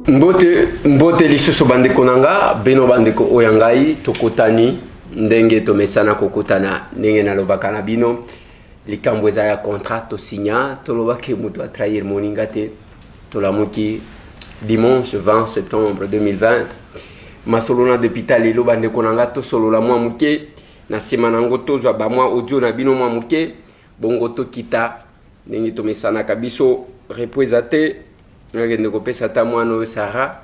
Mbote lisusu bandeko nanga beno bandeko oyangai tokotani ndenge tomesana kokotana ndenge nalobaka na bino likambo eza ya contrat to signa tolobaki mutu a trahir moninga te tolamuki dimanche 20 septembre 2020 masolona d'hôpital lelo bandeko nanga to solola mwa muke na sima nango tozwa ba mwa audio na bino mwa muke bongo to kita ndenge tomesana kabiso repoisate ngende ko pesa ta mwana Sara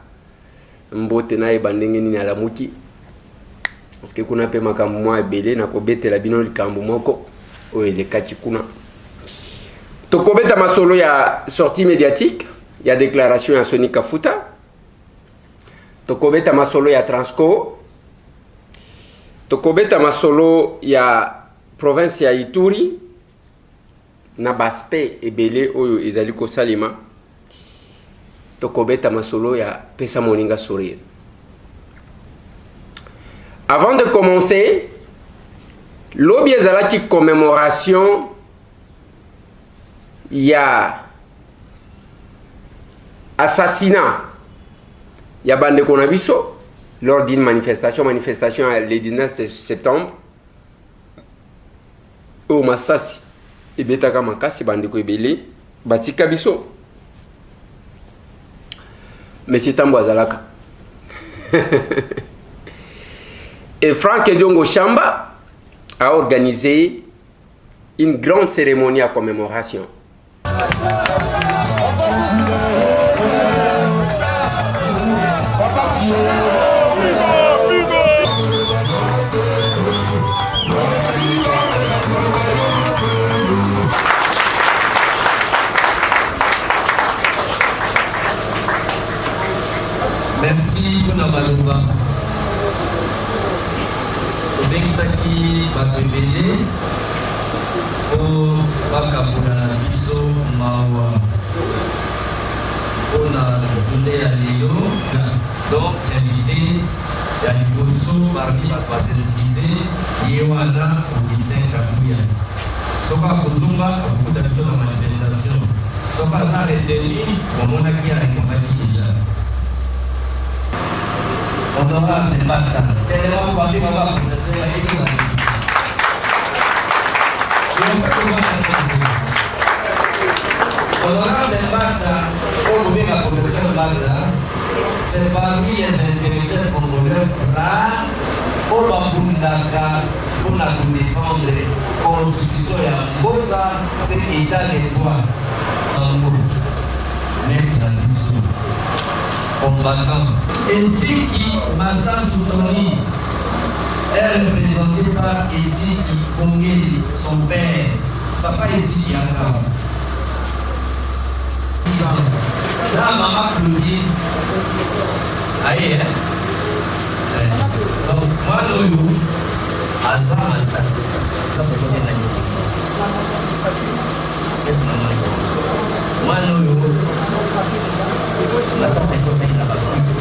mbote na ebandenge nini alamuki parce que kuna pe makambo mwa ebele na kobetela bino likambo moko oyo elekaki kuna tokobeta masolo ya sortie médiatique ya déclaration ya Soni Kafuta tokobeta masolo ya Transco tokobeta masolo ya province ya Ituri na baspe ebele oyo ezali kosalema tokobeta masolo ya pesa moninga sourire. Avant de commencer, lobi ezalaki commémoration ya assassinat ya bande konabiso lors d'une manifestation le 19 septembre au Masasi ebetaka makasi bande ko ebele batika biso. Monsieur Tambo Azalaka. Et Franck Diongo Chamba a organisé une grande cérémonie à commémoration. Merci pour la balouba. Bensaki Babébélé pour Bakabuna Biso Mawa. On a journée à Léo, donc invité Yanniboso parmi la partie Yewana au lycée Kabouya. Soka Kuzumba, au bout de la manifestation. Soka Zareteni, au Monaki à Monaki déjà. Honorable Mbata, tellement parmi ma femme, Honorable Mbata, au goût de la profession Mbata, c'est parmi les intellectuels congolais rares au Bambundaka pour la défendre la constitution de Mbota et l'État des droits en groupe. Maintenant, nous combattant. Ainsi que Massa Soutoni est représenté par ici qui Kongeli, son père, papa ici Yaka. Là, maman Claudine, aïe, donc, moi, nous, Azam Assas, ça c'est quoi cette maman, moi, nous, la tante est comme la baptiste.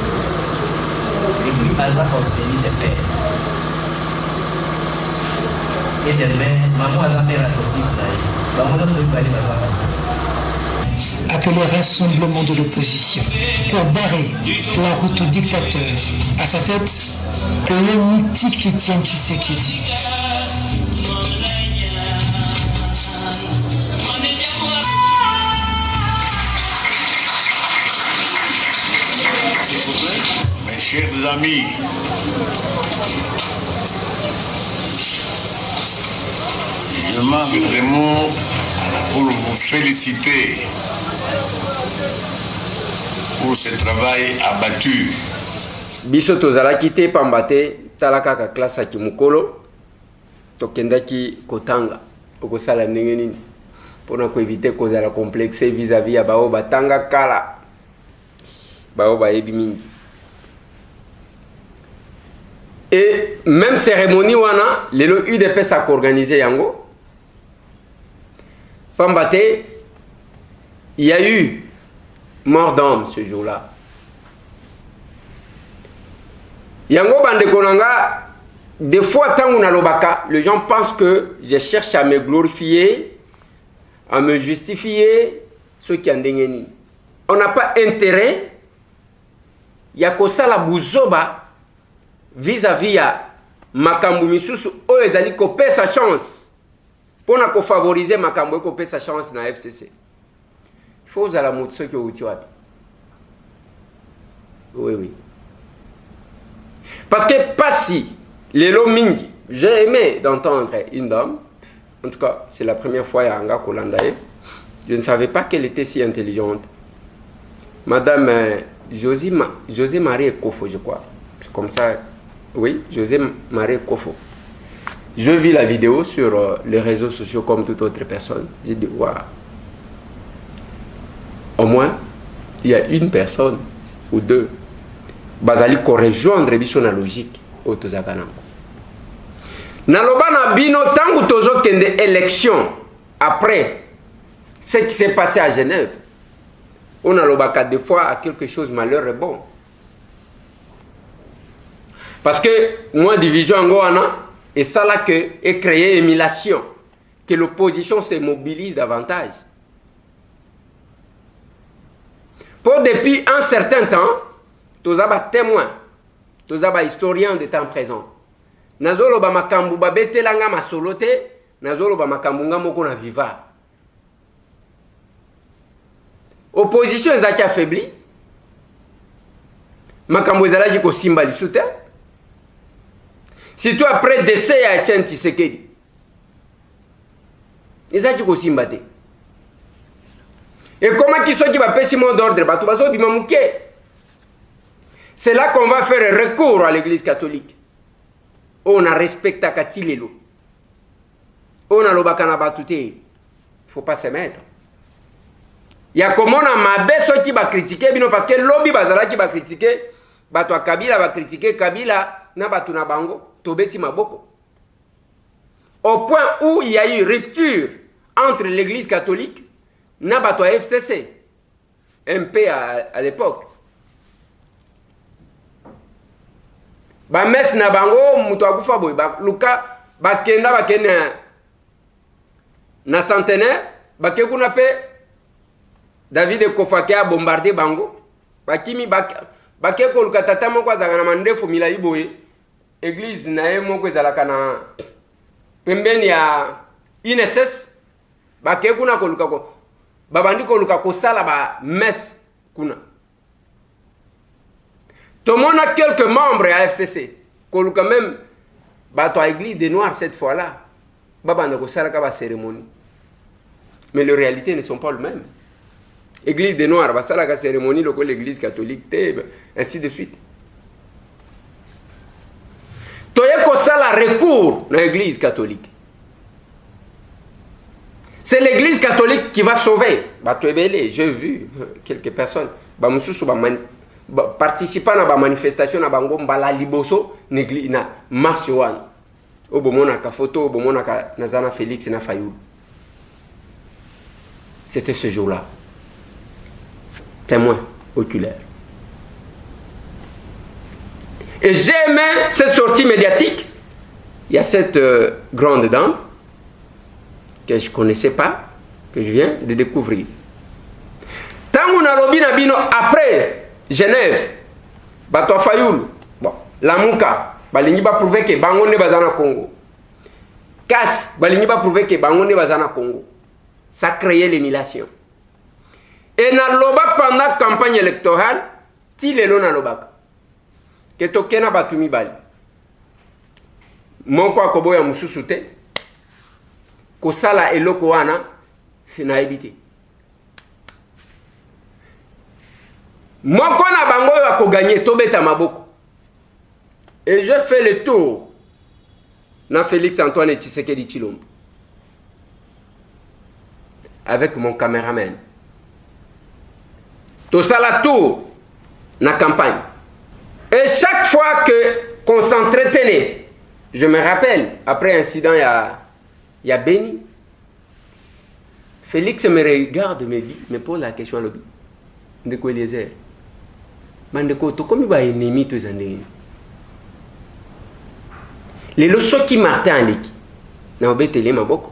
Et puis, elle va obtenir des pères. Et demain, maman, elle va faire la tortue. Maman, elle va aller à la appelé rassemblement de l'opposition pour barrer la route au dictateur. À sa tête, le mythique Étienne Tshisekedi. Mes chers amis, je manque de mots pour vous féliciter pour ce travail abattu. Biso tozalaki te pambate talaka ka classe ki mukolo tokendaki kotanga okosala ndenge nini pona ko éviter kozala complexe vis-à-vis ya bao batanga kala bao bayebi mingi. Et même cérémonie wana lelo UDPS a organisé yango pambate il y a eu mort d'homme ce jour-là. Yango bande konanga, des fois tant on a l'obaka, les gens pensent que je cherche à me glorifier, à me justifier, ceux qui ont déngeni. On n'a pas intérêt ya kosala buzoba vis-à-vis ya makambo misusu oyo ezali kopesa chance pona ko favoriser makambo kopesa chance na FCC. Faut ozala moto soki outi wapi. Oui. Parce que Passi, Lelo Mingi, j'ai aimé d'entendre une dame. En tout cas, c'est la première fois à Anga Kolandae. Je ne savais pas qu'elle était si intelligente. Madame José Marie Kofo, je crois. C'est comme ça. Oui, José Marie Kofo. Je vis la vidéo sur les réseaux sociaux comme toute autre personne. J'ai dit, waouh. Au moins, il y a une personne ou deux. Bazali ko rejoindre biso na logique au tozakanango. Naloba na bino tangu tozo kende élection après ce qui s'est passé à Genève. On a lobaka des fois à quelque chose malheur est bon. Parce que moi division angoana et ça là que est créé émulation que l'opposition se mobilise davantage. Pour depuis un certain temps tozaba témoin, tozaba historien de temps présent. Nazolo ba makambu ba betelanga masolote, nazolo ba makambu nga moko na viva. Opposition ezaki affaibli. Makambu ezalaki ko simba lisute. Surtout après décès ya Etienne Tshisekedi. Ezaki ko simba te. Et comment qui soki ba pesi mot d'ordre ba to bazo bima muke. C'est là qu'on va faire recours à l'église catholique. On a respecté Katilelo. On a l'obakana batouté. Il ne faut pas se mettre. Il y a comment on a mabeso qui va critiquer, parce que lobby bazala qui va critiquer, bato Kabila va critiquer Kabila, na batu na bango, tobeti maboko. Au point où il y a eu rupture entre l'église catholique, na bato FCC, MP à l'époque. Ba mes na bango mutu akufa boy ba luka bakenda bakene na centenaire bakekuna pe David Kofake a bombardé bango bakimi bakeko luka tata moko azaka na mandefu milai boye église na ye moko ezalaka na pembeni ya INSS bakekuna ko luka ko babandi ko luka ko sala ba mes kuna. Tout le monde a quelques membres à FCC. Qu'on quand même, à l'église des Noirs cette fois-là. Baba ne reçoit pas cérémonie. Mais les réalités ne sont pas les mêmes. L'église des Noirs, va la cérémonie, l'église catholique, ainsi de suite. Toye ko sala recours dans l'église catholique. C'est l'église catholique qui va sauver. J'ai vu quelques personnes. Participant à la manifestation na bango mbala liboso negli na marche wan obomona ka photo obomona ka nazana Félix na Fayoul. C'était ce jour-là. Témoin oculaire. Et j'ai aimé cette sortie médiatique. Il y a cette grande dame que je ne connaissais pas, que je viens de découvrir. Tant on a lobby na bino après Genève, bato Fayoul, bon, Lamuka, balingi ba prouver que bango ne bazana Congo. Cash, balingi ba prouver que bango ne bazana Congo. Ça créait l'émulation. Et na loba pendant la campagne électorale, ti lelo na lobaka. Que tokena batumi bali. Mon kwa kobo ya mususu te. Ko sala eloko wana na ebité. Moi, quand on a bango ya ko gagner, tobeta maboko. Et je fais le tour na Félix Antoine Tshisekedi Tshilombo avec mon caméraman. Tout ça la tour na campagne. Et chaque fois que qu'on s'entretenait, je me rappelle après incident il y a Béni. Félix me regarde me dit, me pose la question à l'objet. De quoi les airs? Mandeko to komi ba ennemi to zandeni. Les loso qui martin leki na obetele maboko.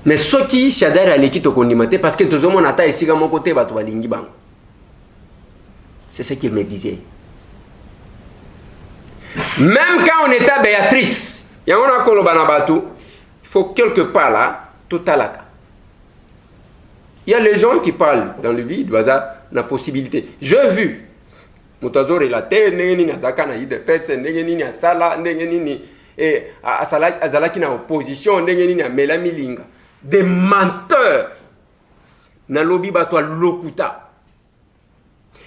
Mais soki shadara leki to kondimate parce que tozomo nata esika moko te bato balingi bango. C'est ce qu'il me disait. Même quand on était à Béatrice, il faut quelque part là, tout à la. Il y a les gens qui parlent dans le vide, la possibilité. J'ai vu, Moutazo relaté, Nengeni Azaka na ide pese, Nengeni Asala, Nengeni Azala qui na opposition, Nengeni Melami Linga. Des menteurs. Na lobi batwa lokuta.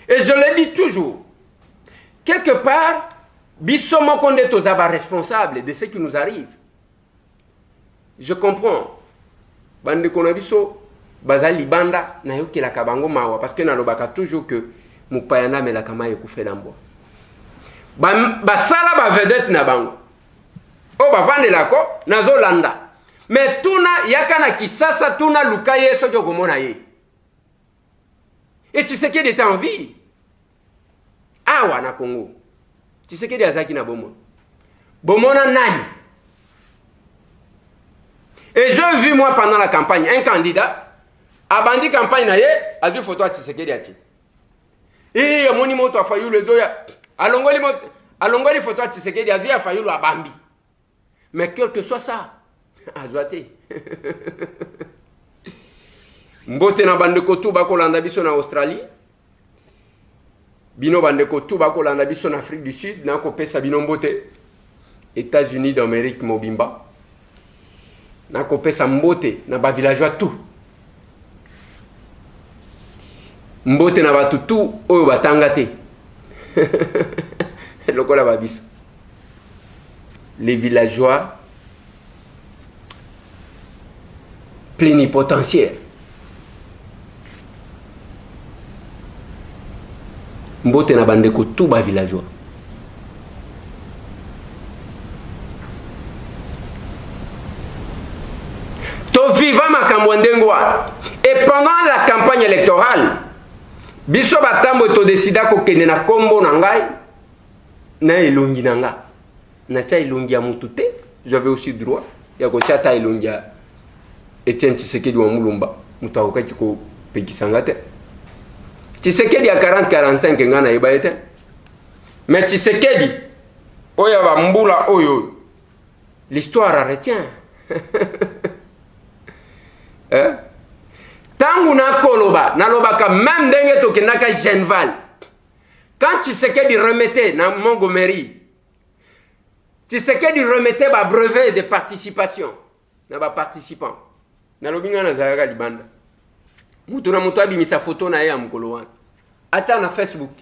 Et je le dis toujours, quelque part, Bissomo Konde Tozaba responsable de ce qui nous arrive. Je comprends. Bande Konabiso, Bazali Banda, na yoki la kabango mawa, parce que na lobaka toujours que Mupayana me la kamaye koufe lambo. Basala ba vedette na bango. O ba vande lako, nazo landa. Mais tuna yakana kisasa tuna lukaye sojo komona ye. Et Tshisekedi était en vie. Awa na Congo. Tshisekedi azaki na bomo. Bomona nani? Et j'ai vu moi pendant la campagne un candidat abandi campagne na ye a vu photo à Tshisekedi ati. Et moni moto a failli le zoya. Alongoli photo à Tshisekedi a vu a failli le abambi. Mais quel que soit ça, azwate. Mbote na bande kotu bako landa biso na Australie. Bino bande kotu bako landa biso na Afrique du Sud, na ko pesa bino mbote États-Unis d'Amérique mobimba. Na ko pesa mbote na ba villageois tout. Mbote na batu tout oyo batanga te. Lokola babiso. Les villageois plénipotentiaires. Mbote na bandeko tout ba villageois. To viva makambo ndengwa. Et pendant la campagne électorale, biso batambo to décida ko kende na kombo na ngai na elongi na nga. Na cha elongi ya mutu te, j'avais aussi droit ya ko chata elongi ya Etienne Tshisekedi wa Mulumba. Mutu akokaki ko pekisanga te. Tshisekedi a 40-45 nga na yeba ete. Mais Tshisekedi oya ba mbula oyo. L'histoire retient. Hein? Tangu na koloba, na lobaka même ndenge to kenaka Genval. Quand Tshisekedi remettait na Montgomery, Tshisekedi remettait ba brevet de participation na ba participants. Na lobinga na zaka libanda. Mutu na mutu abimisa photo na ya mukolo wana. Ata na Facebook.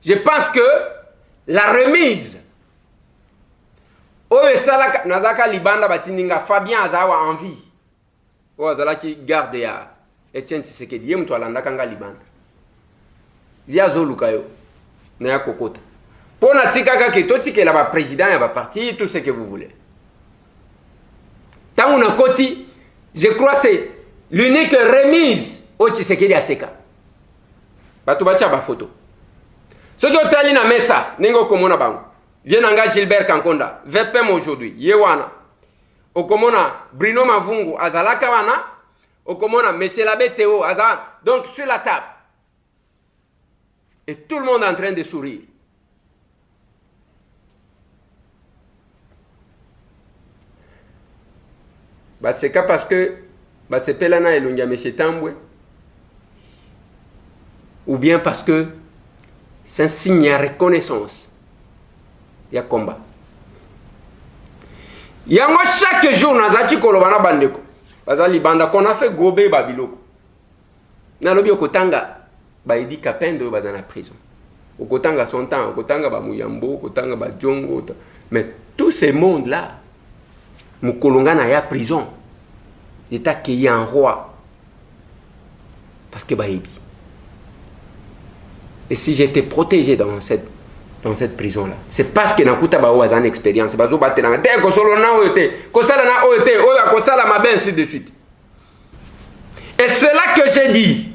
Je pense que la remise oyo sala nazaka libanda batindinga Fabien azawa envie. O azala ki garde ya Etienne Tshisekedi mutu alanda kanga libanda. Via zolukayo na ya kokota. Pona tikaka ke totikela ba président ya ba parti tout ce que vous voulez. Tangu na koti, je crois c'est l'unique remise au Tshisekedi aseka. Batu bacha ba photo. Soki otali na mesa, ningo komona bango. Vienanga Gilbert Kankonda, VPM aujourd'hui, yewana. Okomona Bruno Mavungu, azalaka wana. Okomona Monsieur Labé Théo, azala. Donc sur la table. Et tout le monde est en train de sourire. Bah c'est cas parce que bah c'est Pelana et Lungia Monsieur Tambwe. Ou bien parce que c'est un signe de reconnaissance. Il y a combat. Il y a chaque jour nazaki kolobana bandeko. Bazali banda qu'on a fait gobe babiloko. Na lobi okotanga ba Idi Kapendo bazana prison. Okotanga son temps, okotanga ba Muyambo, okotanga ba Djongo. Mais tous ces mondes là mukolonga na ya prison. L'état qui est un roi. Parce que baïbi. Et si j'étais protégé dans cette prison-là, c'est parce que Nakuta Bao a une expérience. Bazo Batenanga, te Kosolona Oete, Kosalana Oete, Oya Kosala Maben, ainsi de suite. Et c'est là que j'ai dit,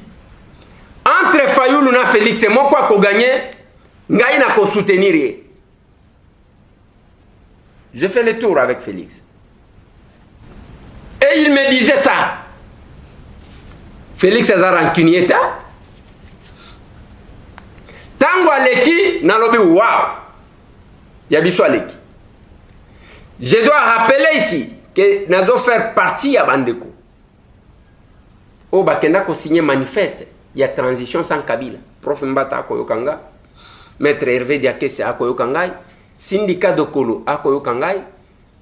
entre Fayoulou na Félix et moi, quoi qu'on gagne, Ngaï n'a qu'à soutenir. Je fais le tour avec Félix. Et il me disait ça. Félix Azar Rancunieta. Tango aleki nalobi wow. Yabiso aleki. Je dois rappeler ici que nazo faire partie à Bandeko. O bakenda ko signer manifeste ya transition sans Kabila. Prof Mbata akoyokanga, Maître Hervé Diakese akoyokangai, Syndicat Dokolo akoyokangai,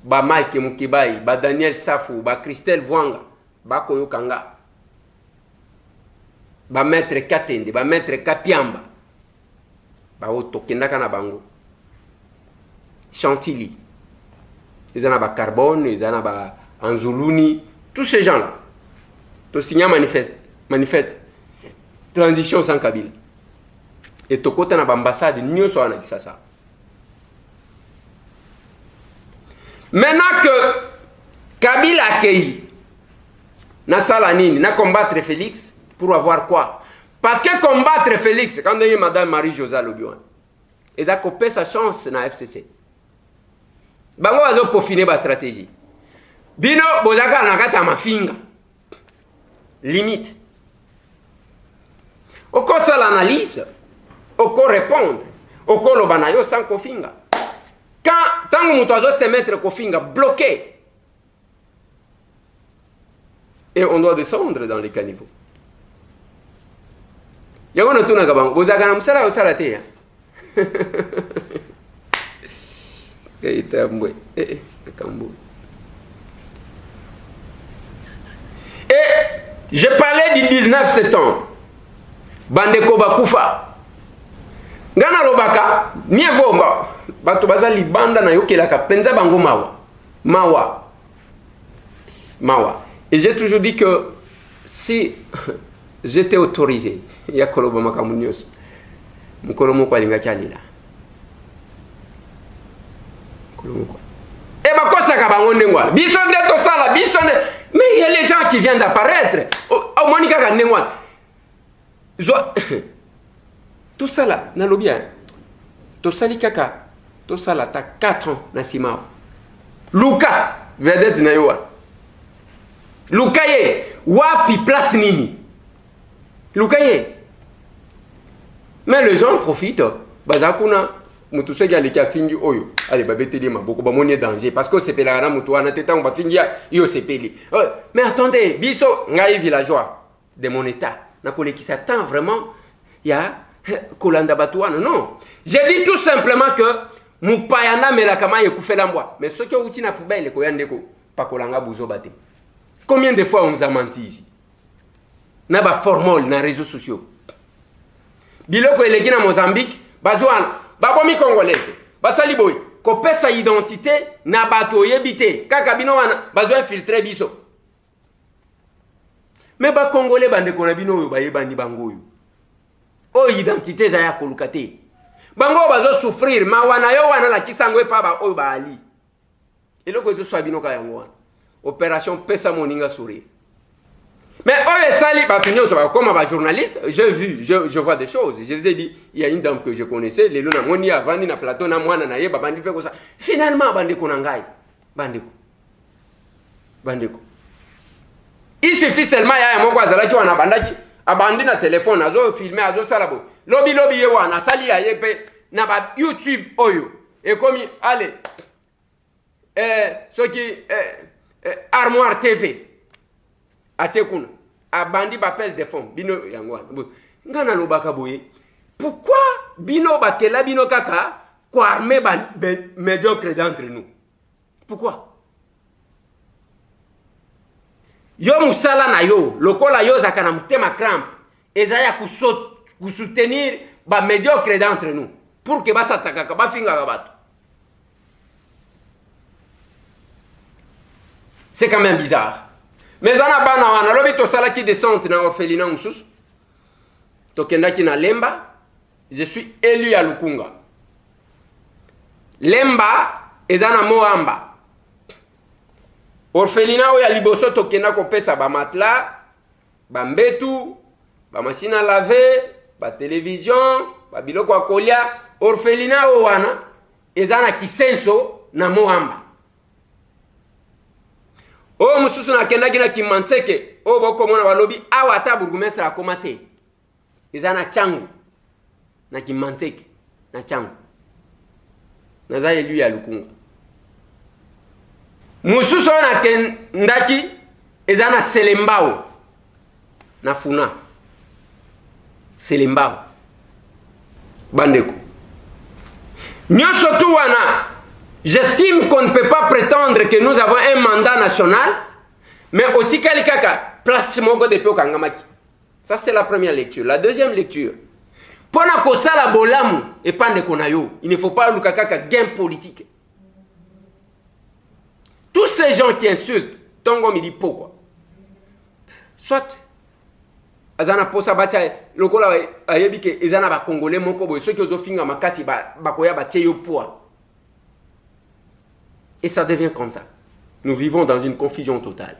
ba Mike Mukibai, ba Daniel Safou, ba Christelle Vwanga, ba koyokanga. Ba Maître Katende, ba Maître Kapiamba. Ba otokenda kana bango. Chantilly. Ils en ont Carbone, ils en ont Anzuluni, tous ces gens-là. Tu signes manifeste, transition sans Kabila. Et tu côté na l'ambassade, nous sommes ça. Maintenant que Kabila accueilli, na salanine, na combattre Félix, pour avoir quoi? Parce que combattre Félix, quand il y a Madame Marie-Josée Lobiouane, ils ont coupé sa chance na FCC. Bango bazo peaufiner ba stratégie. Bino bozaka na kati ya mafinga. Limite. Oko ça l'analyse, oko répondre, oko lobana yo sans kofinga. Quand tango muto azo se mettre kofinga bloqué. Et on doit descendre dans les caniveaux. Yango na tuna ka bango bozaka na musala osala te ya. Et je parlais du 19 septembre. Bandeko Bakufa. Ngana Robaka, mieux vaut bato bazali banda na yokelaka penza bango mawa. Et j'ai toujours dit que si j'étais autorisé, ya koloba makamunios. Mukolomo kwa linga chalila. Et bah quoi ça kabango ndengwa biso de to sala biso de mais il y a les gens qui viennent d'apparaître au monika ka ndengwa tout ça là na lo bien to sali kaka to sala ta 4 ans na sima Luka vedette na yo Luka ye wapi place nini Luka ye mais les gens profitent bazakuna mutu seki aleki afingi oyo ale babeteli maboko bamoni danger parce que sepela na mutu wana tetango bafingi yo sepeli. Mais attendez, biso ngai villageois de mon état na kolekisa tant vraiment ya kolanda batu wana non. J'ai dit tout simplement que mupayana melakama yekufela mbwa mais soki outi na poubelle ko yandeko pakolanga buzo bate. Combien de fois on nous a menti ici? Na ba formol na réseaux sociaux. Biloko eleki na Mozambique bazwana babomi congolais basali boy ko pesa identité na bato yebite kaka bino wana bazo infiltrer biso mais ba congolais bande ko na bino oyo bayebani bango oyo o identité za ya kolukate bango bazo souffrir ma wana yo wana la kisango epa ba oyo ba ali eloko ezo swa bino ka yango wana opération pesa moninga sourire. Mais eux, sali, comme un journaliste, j'ai vu, je vois des choses. Je vous ai dit, il y a une dame que je connaissais, les luna moni avandi na plateau na mwana na ye babandi pe ko ça. Finalement bandeko na ngai. Bandeko. Il suffit seulement ya moko azala ki wana bandaki, abandi na téléphone azo filmer azo sala bo. Lobi ye wana sali ya ye pe na ba YouTube oyo. Et comme allez ce qui Armoire TV. Atekuna abandi bapel de fond bino yangwa ngana no bakaboye pourquoi bino bakela bino kaka ko armé médiocre d'entre nous pourquoi yo musala na yo lokola yo zakana mutema crampe ezaya ku soutenir ba médiocre d'entre nous pour que basataka ka bafinga ka bato. C'est quand même bizarre. Mais on a bana wana lobi to sala ki descente na orphelinat mususu to kenda ki na Lemba. Je suis élu à Lukunga. Lemba ezana Moamba. Orphelinat ya liboso to kenda ko pesa ba matla, ba mbetu, ba machine à laver, ba télévision, ba biloko akolia. Orphelinat wana ezana kisenso na Moamba. O mususu na kenda gina kimanseke o boko mona balobi awa ta burgumestre akomate izana changu na kimanteke na changu naza élu ya lukunga mususu na kendaki ezana selembao na funa selembao bandeko nyonso tu wana. J'estime qu'on ne peut pas prétendre que nous avons un mandat national, mais au tikali kaka place moko de peo kangamaki. Ça c'est la première lecture. La deuxième lecture, pona kosala bolamu et pande konayo, il ne faut pas lukaka gain politique. Tous ces gens qui insultent, tongo mi di pourquoi. Soit azana posa bacha lokola ayebi ke ezana ba congolais moko boy ceux qui ozofinga makasi ba koya ba tieyo poa. Et ça devient comme ça. Nous vivons dans une confusion totale.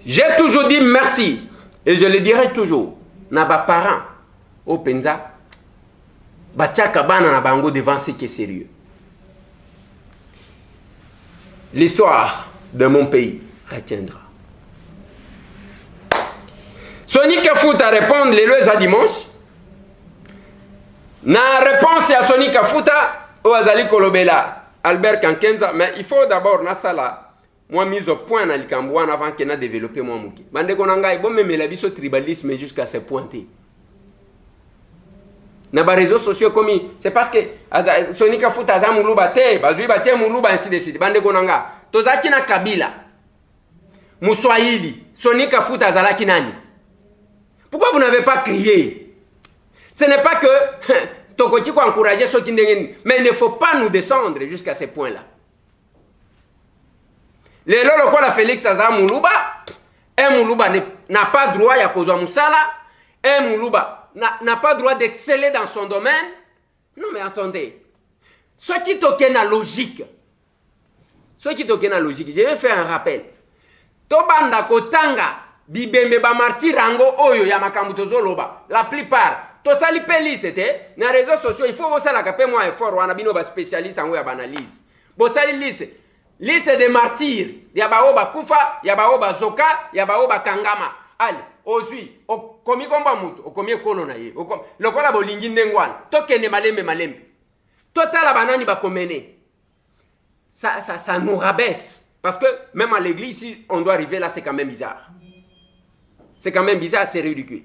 J'ai toujours dit merci. Et je le dirai toujours. Naba parents, au Penza, Bachaka bana na bango devant ce qui est sérieux. L'histoire de mon pays retiendra. Sonic Foot à répondre les lois à dimanche. Na réponse à Sonic Foot au Azali Kolobela. Albert Kankenza, mais il faut d'abord nasala moi mise au point na likambouan avant qu'il n'a développé moi mouki. Bande konanga bon même la biso tribalisme jusqu'à ce point. Na ba réseaux sociaux comme c'est parce que Sonika Foot aza muluba te, bazui ba te muluba ainsi de suite. Bande konanga tozaki na Kabila. Muswahili, Sonika Foot azalaki nani? Pourquoi vous n'avez pas crié? Ce n'est pas que Tokoti ko encourager ceux qui n'engagent, mais il ne faut pas nous descendre jusqu'à ce point-là. Les lolo ko la Félix Aza Muluba, un Muluba n'a pas droit à kozwa musala, un Muluba n'a pas droit d'exceller dans son domaine. Non mais attendez. Ceux qui toquent la logique. Ceux qui toquent la logique, je vais faire un rappel. Tobanda kotanga bibembe ba martirango oyo ya makambo tozoloba. La plupart to sali pe liste te na réseaux sociaux il faut vous sala kapé moi effort wana bino ba spécialiste en analyse bo sali liste de martyrs ya baoba kufa ya baoba zoka ya baoba kangama ali ozui okomi komba mutu okomi kono na ye lokola bolingi ndengwana tokene malembe totala banani ba komene ça nous rabaisse parce que même à l'église si on doit arriver là c'est quand même bizarre, c'est ridicule.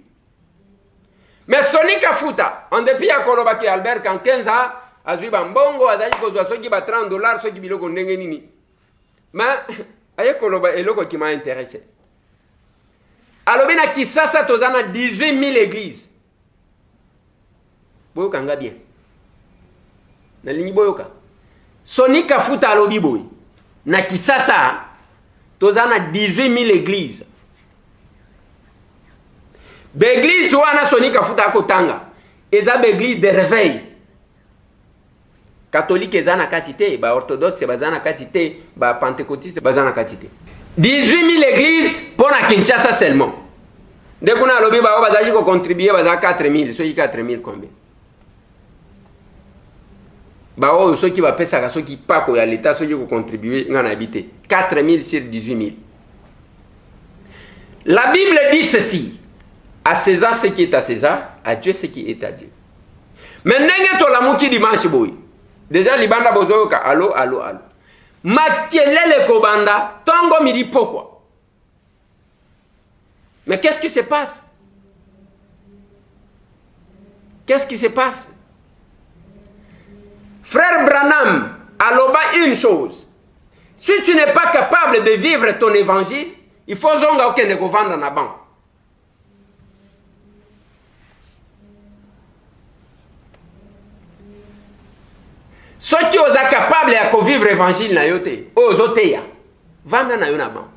Mais Sonika Futa, en dépit à Kolobaki Albert Kankenza, azui bambongo, azali kozwa soki ba $30, soki biloko ndenge nini. Mais aye Koloba eloko qui m'a intéressé. Alobi na Kisasa tozana 18 000 églises. Boyoka nga bien. Na lingi boyoka. Sonika Futa alobi boy. Na Kisasa tozana 18 000 églises. L'église wana Sonika Futa kotanga eza l'église de réveil catholique eza na katité ba orthodoxe bazana katité ba pentecôtiste bazana katité 18 000 églises pour na Kinshasa seulement dès qu'on a lobby ba bazaji ko contribuer baza 4 000 ceux qui 4 000 combien ba o ceux qui va pesa ceux qui pas ko ya l'état ceux qui ko contribuer ngana habiter 4 000 sur 18 000. La Bible dit ceci: à César ce qui est à César, à Dieu ce qui est à Dieu. Mais nenge to la muki dimanche boy. Déjà libanda bozoka allo. Makelele kobanda tongo midi pourquoi? Mais qu'est-ce qui se passe? Qu'est-ce qui se passe? Frère Branham aloba une chose. Si tu n'es pas capable de vivre ton évangile, il faut zonga okende ko vanda na banque. Ceux qui sont capables de vivre l'évangile na yote, ozoteya, vanda na yona ban.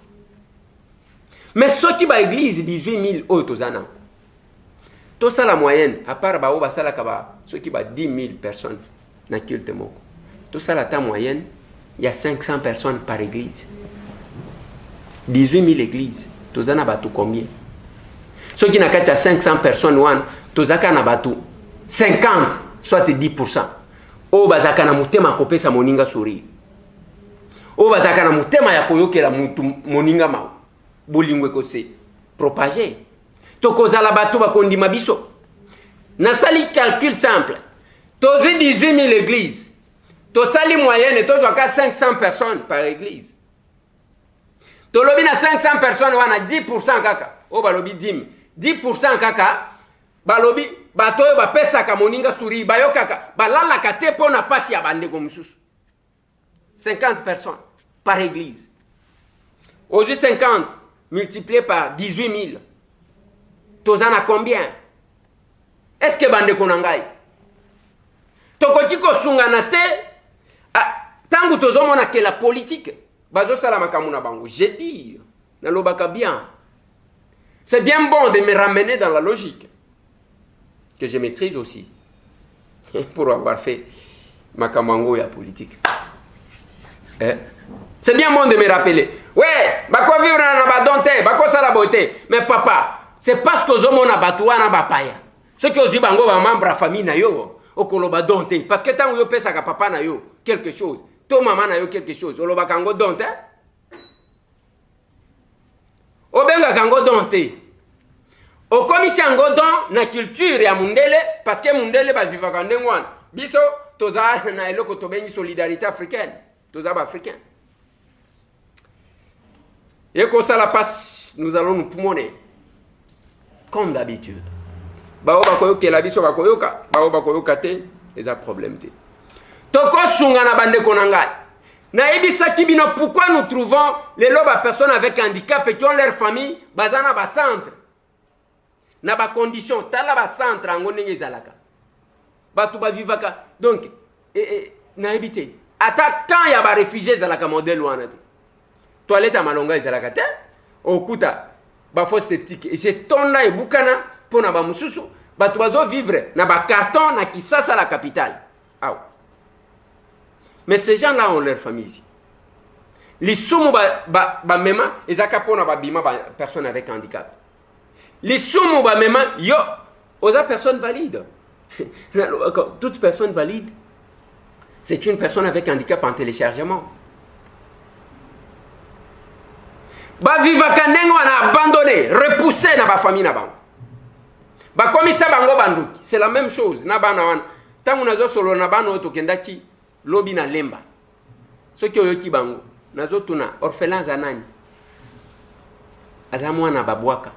Mais ceux qui ba église 18 000 otozana. Tout ça la moyenne, à part ba oba sala kaba, ceux qui ba 10 000 personnes na culte moko. Tout ça la ta moyenne, il y a 500 personnes par église. 18 000 églises, tozana ba tout combien? Ceux qui n'a qu'à 500 personnes wan, tozaka na ba tout 50, soit 10%. O bazaka na mutema kopesa moninga suri. O bazaka na mutema ya koyokela mutu moninga ma. Bolingwe ko se propager. Tokozala bato bakondima biso. Nasali calcul simple. Tozi 18 000 églises. Tosali moyenne, tozoka 500 personnes par église. Tolobi na 500 personnes, wana 10% kaka. O balobi 10% kaka. Balobi, batoyo ba pesa ka moninga suri, bayo kaka. Balala kate pona pasi ya bandeko mususu. 50 personnes par église. Aujourd'hui 50 multiplié par 18 000. Tozana combien? Est-ce que bandeko nangai? Tokoki kosungana te tangu tozomona que la politique bazo sala makamuna bango. J'ai dit, nalobaka bien. C'est bien bon de me ramener dans la logique que je maîtrise aussi pour avoir fait makamango ya politique. C'est bien bon de me rappeler. Ouais, bako vivre na badonte, bako sala beauté. Mais papa, c'est parce que ozomona batuwa na bapaya. Ce que ozi bango ba membre de famille na yo, okoloba donte parce que tant yo pesa ka papa na yo quelque chose, to maman na yo quelque chose, oloba kango donte. Obenga kango donte. O komisi yango don na culture ya mundele parce que mundele ba vivaka ndengwana. Biso toza na eloko to bengi solidarité africaine. Toza ba africain. Et comme ça la passe, nous allons nous poumoner comme d'habitude. Bao bakoyoka la biso bakoyoka, bao bakoyoka te, les a problème te. Toko sunga na bande konangai. Na ebisa kibino pourquoi nous trouvons les loba personnes avec handicap et qui ont leur famille bazana ba centre. Na ba condition tala ba centre ngo ndenge zalaka. Batu ba vivaka. Donc na ebité. Ata quand ya ba réfugiés zalaka modèle wana te. Toilette à malonga zalaka te. Okuta ba fosse sceptique et c'est tonda e bukana pona ba mususu batu bazo vivre na ba carton na Kisasa la capitale. Ah. Mais ces gens-là ont leur famille ici. Les sumu ba mema ezaka pona ba bima ba personne avec handicap. Les sumu ba mema yo oza personne valide. Toute personne valide c'est une personne avec handicap en téléchargement. Ba viva kanengo na abandonné, repoussé na ba famille na bango. Ba komisa bango banduki, c'est la même chose na bana wana. Tangu nazo solo na bana oto kendaki lobi na lemba. Soki oyoki bango, nazo tuna orphelins anani. Aza mwana babwaka.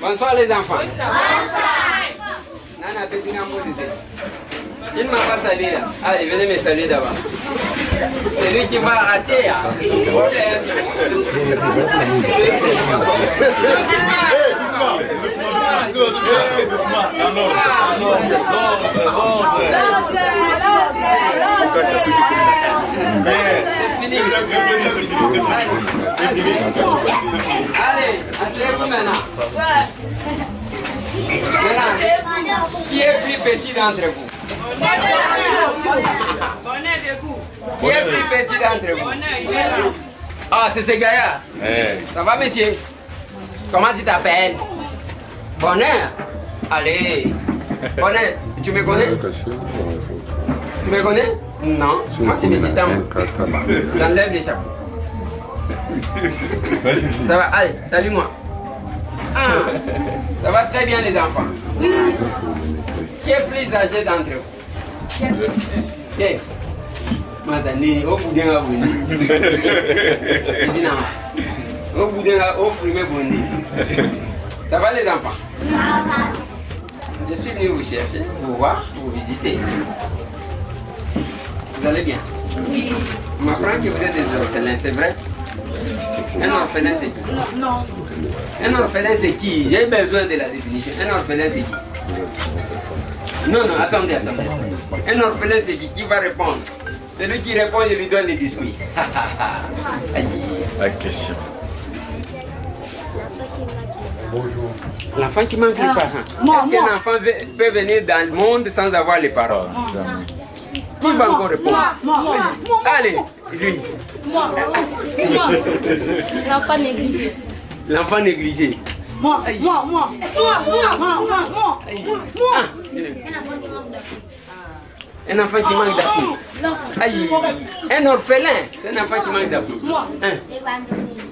Bonsoir les enfants. Bonsoir. Nana Pesina Mouzé. Il ne m'a pas salué là. Allez, venez me saluer d'abord. C'est lui qui va rater. Hein. Allez, asseyez-vous maintenant. d'entre vous? Qui est plus petit d'entre vous? Ah, c'est ce gars-là. Ça va, monsieur? Comment tu t'appelles? Bonheur. Allez. Bonheur, tu me connais? Tu me connais? Non. Moi, c'est monsieur Tam. J'enlève les chapeaux. Ça va? Allez, salue-moi. Ah, ça va très bien, les enfants. Qui est plus âgé d'entre vous? Bien. Mazani, au bout d'un abonné. Au bout d'un abonné. Ça va, les enfants? Ça va. Je suis venu vous chercher, vous voir, vous visiter. Vous allez bien? Oui. On m'apprend que vous êtes des orphelins, c'est vrai? Un orphelin, c'est qui? Non. Un orphelin, c'est qui? J'ai besoin de la définition. Un orphelin, c'est qui? Non, attendez. Un orphelin, c'est qui? Qui va répondre? Celui qui répond, je lui donne les biscuits. La question. Bonjour. L'enfant qui manque les parents. Est-ce qu'un enfant peut venir dans le monde sans avoir les parents? Qui va encore répondre? Allez, lui. L'enfant négligé. L'enfant négligé. Moi. Un enfant qui manque d'appui. Aïe. Un orphelin, c'est un enfant qui manque d'appui.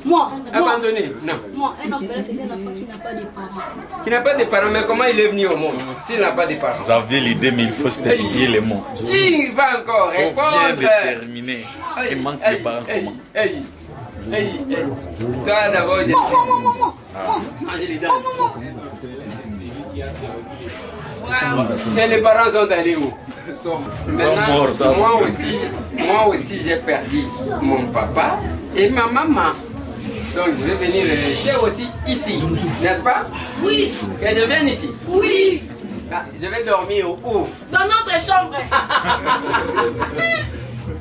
Moi. Abandonné? Non. Moi, un orphelin, c'est un enfant qui n'a pas de parents. Qui n'a pas de parents, mais comment il est venu au monde s'il n'a pas de parents? Vous avez l'idée, mais il faut spécifier les mots. Qui va encore Il faut bien répondre? déterminer. Il manque les parents comment? Toi d'abord, j'ai changé les dents. Et les parents sont allés où? Maintenant, moi aussi j'ai perdu mon papa et ma maman. Donc je vais venir rester aussi ici, n'est-ce pas? Oui. Que je vienne ici? Oui. Ah, je vais dormir où? Dans notre chambre.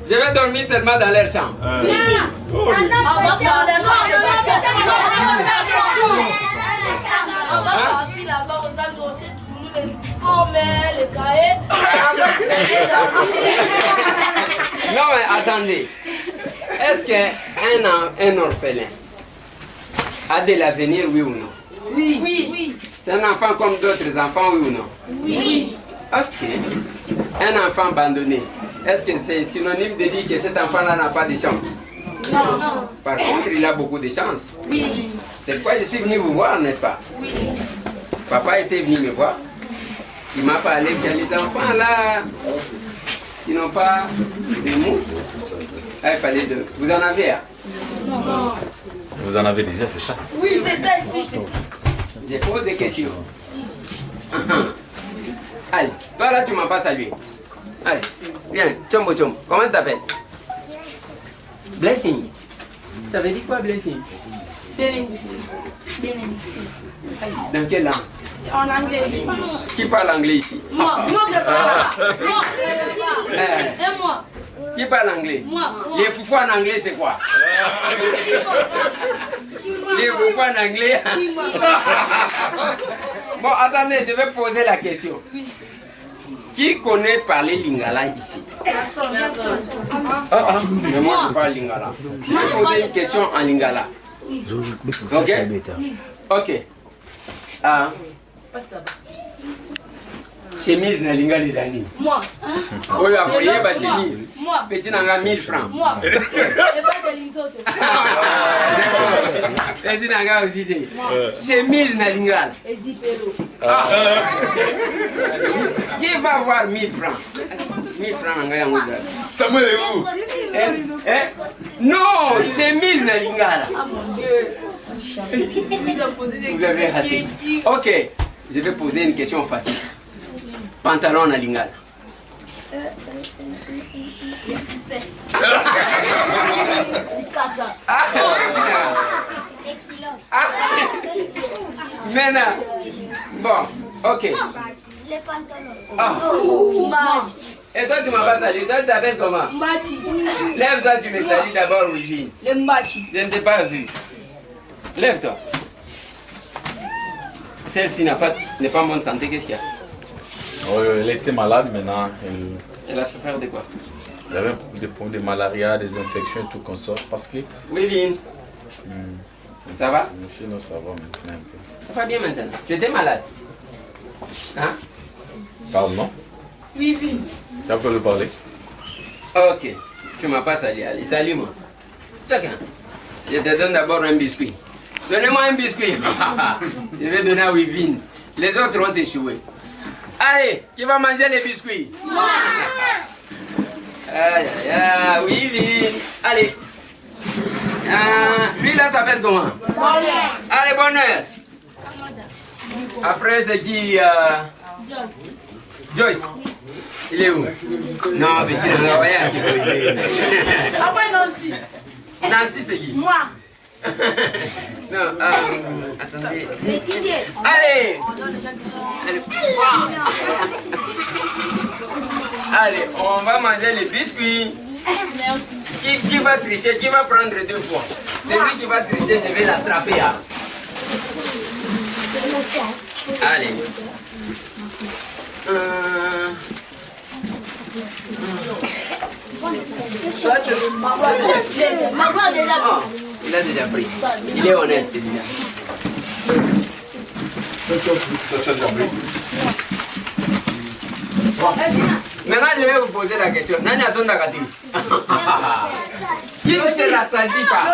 Je vais dormir seulement dans leur chambre. On va partir là-bas aux agrochers, les formels, les cahiers. Non mais attendez. Est-ce qu'un orphelin a de l'avenir, oui ou non? Oui. C'est un enfant comme d'autres enfants, oui ou non? Oui. Ok. Un enfant abandonné, est-ce que c'est synonyme de dire que cet enfant-là n'a pas de chance? Non. Par contre, il a beaucoup de chance. Oui. C'est pourquoi je suis venu vous voir, n'est-ce pas? Oui. Papa était venu me voir. Il m'a parlé qu'il y a les enfants là qui n'ont pas de mousse. Ah, il fallait de... Vous en avez? Non. Vous en avez déjà, c'est ça? Oui, c'est ça ici. Je pose des questions. Allez, toi là tu m'as pas salué. Allez, viens, Chombo. Comment tu t'appelles? Blessing. Ça veut dire quoi, blessing? Bénédiction. Dans quelle langue? En anglais. Qui parle anglais ici? Moi. Et moi. Qui parle anglais? Moi. Les foufous en anglais, c'est quoi? Les foufous en anglais? Bon, attendez, je vais poser la question. Qui connaît parler lingala ici? Personne. Mais moi, je parle lingala. Je vais poser une question en lingala. Ok? Ok. Chemise na lingala les amis. Moi. Oh là, vous voyez ma chemise. Moi. Petit nanga 1000 francs. Moi. Et pas de l'insoto. Petit nanga aussi. Chemise na lingala. Et zipero. Qui va avoir 1000 francs? 1000 francs nanga yango za. Samuel et vous? Non, chemise na lingala. Ah mon Dieu. Vous avez raté. Ok, je vais poser une question facile. Pantalon na lingala. Maintenant, bon, ok. Les pantalons. Ah. Et toi, tu m'as pas salué. Toi, tu t'appelles comment? Mbachi. Lève-toi, tu me salues d'abord, Origine. Le Mbachi. Je ne t'ai pas vu. Lève-toi. Celle-ci n'est pas en bonne santé, qu'est-ce qu'il y a? Elle était malade maintenant. Elle a souffert de quoi? Il y avait des problèmes de malaria, des infections et tout qu'on sort. Parce que. Oui, Vin. Ça va? Sinon, ça va maintenant un peu. Ça va bien maintenant. Tu étais malade? Hein? Parle, non? Oui, oui. Tu as pu le parler? Ok. Tu m'as pas sali. Allez, salis-moi. Chacun. Je te donne d'abord un biscuit. Donnez-moi un biscuit. Je vais donner à Wivine. Les autres ont échoué. Allez, qui va manger les biscuits? Moi. Aïe, aïe, aïe, Wivine. Allez. Lui là s'appelle comment? Bonheur. Allez, bonheur. Après c'est qui? Joyce. Il est où? Non, petit, on va rien. Après Nancy. Nancy c'est qui? Moi. Non, attendez. Allez. Allez, on va manger les biscuits. Merci. Qui va tricher? Qui va prendre 2 fois? C'est lui qui va tricher, je vais l'attraper. Hein. Allez. Ça, c'est... Maman déjà. Oh, il a déjà pris. Il est honnête, celui-là. Maintenant, je vais vous poser la question. Nani a ton dagati? Qui se rassasie pas?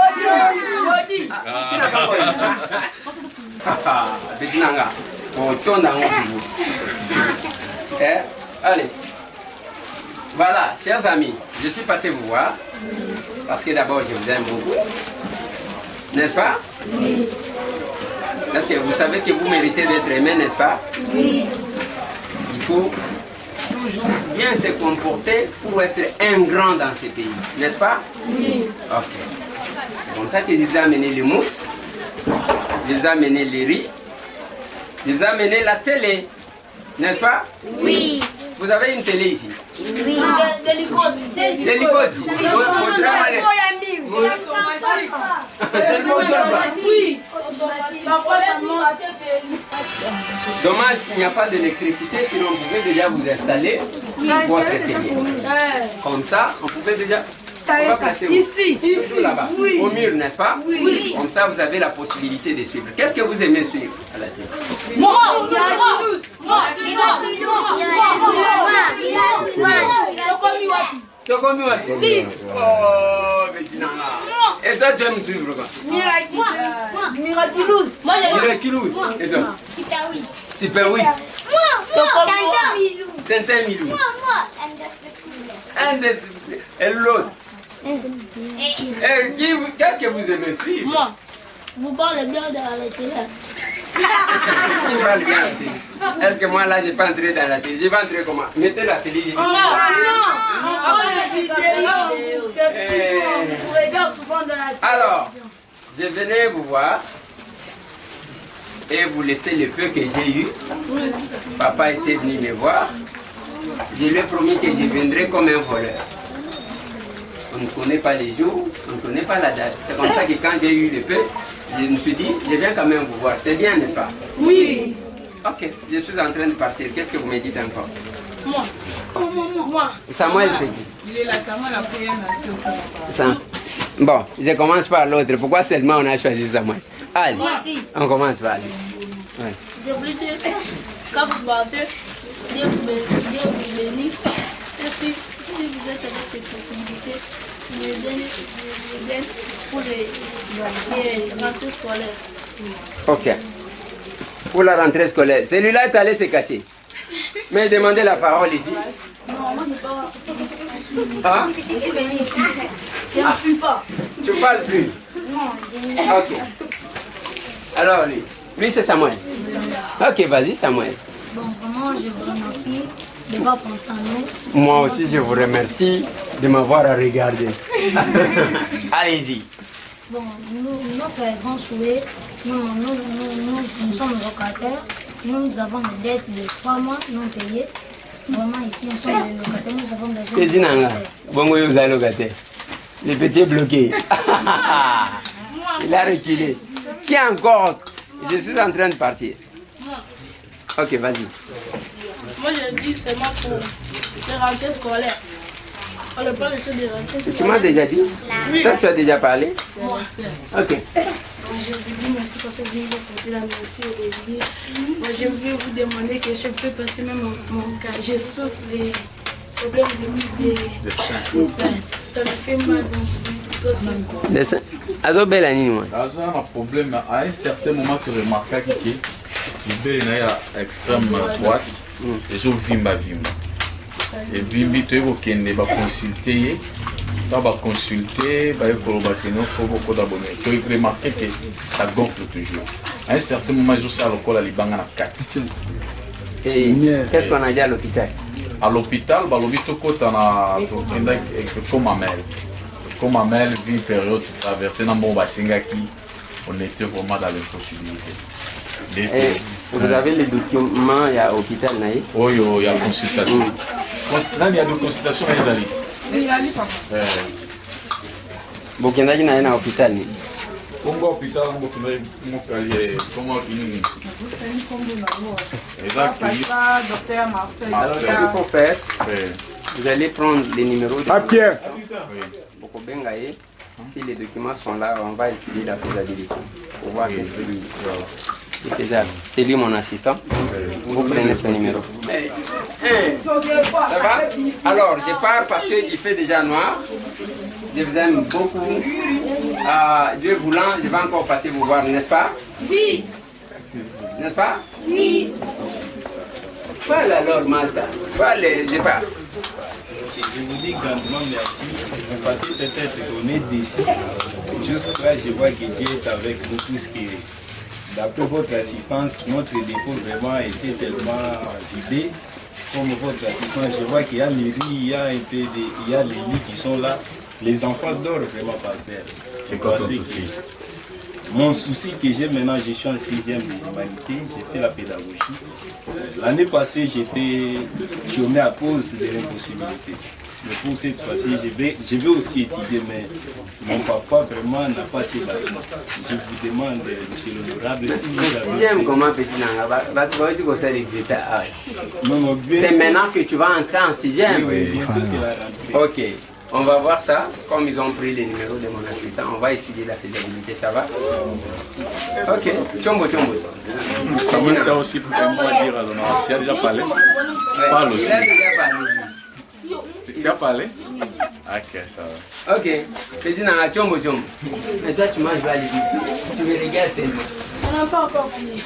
Lodi. Qui n'a pas connu? Petit Nanga. Oh, ton dango, c'est vous. Allez. Voilà, chers amis, je suis passé vous voir. Parce que d'abord, je vous aime beaucoup. N'est-ce pas? Oui. Parce que vous savez que vous méritez d'être aimé, n'est-ce pas? Oui. Il faut toujours bien se comporter pour être un grand dans ce pays, n'est-ce pas? Oui. Ok. C'est comme ça que je vous ai amené les mousses, je vous ai amené les riz, je vous ai amené la télé, n'est-ce pas? Oui. Vous avez une télé ici? Oui. Délicosi. Délicosi. Oui. Dommage qu'il n'y a pas d'électricité, sinon on pouvait déjà vous installer votre télé. Comme ça, on pouvait déjà... On va placer ici, là-bas, oui. au mur, n'est-ce pas? Oui. Comme ça, vous avez la possibilité de suivre. Qu'est-ce que vous aimez suivre à la télé? Moi. Oh, petit nana. Et toi, tu aimes suivre quoi? Miraculous. Miraculous. Et toi? Super Wiz. Tintin Milou. Et l'autre? Qu'est-ce que vous aimez suivre? Moi. Vous parlez bien de la télé. Qui parle bien à la télé? Est-ce que moi là, je vais pas entrer dans la télé? Je vais entrer comment? Mettez la télé. Non. Les vidéos que vous regardez souvent dans la télé. Alors, je venais vous voir et vous laisser le peu que j'ai eu. Papa était venu me voir. Je lui ai promis que je viendrai comme un voleur. On ne connaît pas les jours, on ne connaît pas la date. C'est comme ça que quand j'ai eu le peu, je me suis dit, je viens quand même vous voir. C'est bien, n'est-ce pas? Oui. Ok, je suis en train de partir. Qu'est-ce que vous me dites encore? Moi. Samuel, c'est qui? Il est là, Samuel, la première nation. Bon, je commence par l'autre. Pourquoi seulement on a choisi Samuel? Allez, Merci. on commence par lui. Ouais. Je voulais dire, quand vous partez, Dieu vous bénisse. Et si vous êtes avec des possibilités, vous me donnez pour les rentrées scolaires. Ok. Pour la rentrée scolaire, celui-là est allé se cacher. Mais demandez la parole ici. Non, moi c'est pas. Hein? Je suis venu ici. Je ne fume pas. Tu parles plus? Non. Ok. Alors lui c'est Samuel. Ok, vas-y Samuel. Bon, vraiment, je vous remercie de m'avoir pensé à nous. Moi aussi, je vous remercie de m'avoir regardé. Allez-y. Bon, notre grand souhait, nous sommes locataires. Nous avons des dettes de 3 mois non payées. Vraiment, ici, nous sommes des locataires. Nous avons besoin Qu'est-ce de que bon, vous êtes locataire. Le petit est bloqué. Il a reculé. Qui encore? Je suis en train de partir. Ok, vas-y. Moi, je dis seulement pour les rentrées scolaires. On ne parle pas de rentrées scolaires. Tu m'as déjà dit? Oui. Ça, tu as déjà parlé? Moi. Ok. Je vous dis merci parce que vous venez porter la nourriture et l'église. Moi, je voulais vous demander que je peux passer même mon cas. Je souffre des problèmes des seins. Ça me fait mal donc Les seins? Azo belle année, moi. Azo a un problème. À un certain moment, tu remarques que l'idée est extrême droite. Et je vimba. Et vimbi, tu vas consulter. Tu vas consulter, tu vas consulter, tu vas remarquer que ça gonfle toujours. À un certain moment, je sais à l'école, il y a 4. Qu'est-ce qu'on a dit à l'hôpital? À l'hôpital, comme Amel vit une période traversée dans mon bassin qui on était vraiment dans l'impossibilité. Vous avez les documents à l'hôpital? Oui, il y a consultation. Là, il y a des consultations à Isalit. Vous avez à l'hôpital? Comment l'hôpital, comment exactement. Alors, ce qu'il faut faire, vous allez prendre les numéros de Pierre. Si les documents sont là, on va étudier la faisabilité pour voir qu'est-ce qu'il est faisable. C'est lui mon assistant. Vous prenez son numéro. Ça va? Alors, je pars parce qu'il fait déjà noir. Je vous aime beaucoup. Dieu voulant, je vais encore passer vous voir, n'est-ce pas? Oui. N'est-ce pas? Oui. Voilà alors, Master. Voilà, je pars. Je vous dis grandement merci parce que peut-être qu'on est d'ici. Jusque-là, je vois que Dieu est avec nous tous. D'après votre assistance, notre dépôt vraiment a été tellement vidé. Comme votre assistance, je vois qu'il y a les riz, il y a les lits qui sont là. Les enfants dorment vraiment par terre. C'est quoi ton souci? Mon souci que j'ai maintenant, je suis en 6e des humanités, j'ai fait la pédagogie. L'année passée, j'étais chômé à cause de l'impossibilité. Mais pour cette fois-ci, je vais aussi étudier, mais mon papa vraiment n'a pas ces bâtiments. Je vous demande, monsieur l'honorable, si vous avez... 6e, comment petit Non, c'est maintenant que tu vas entrer en 6e? Oui, bientôt c'est la rentrée. Ok. On va voir ça, comme ils ont pris les numéros de mon assistant, on va étudier la faisabilité, ça va? Ok, Tchombo. Samuel, tu as aussi pour un mot à dire à l'honorable. Tu as déjà parlé? Parle aussi. Il a déjà parlé. Tu as parlé? Ok, ça va. Ok, c'est dit dans Tchombo. Mais toi, tu manges pas les biscuits. Tu me regardes seulement. On n'a pas encore fini.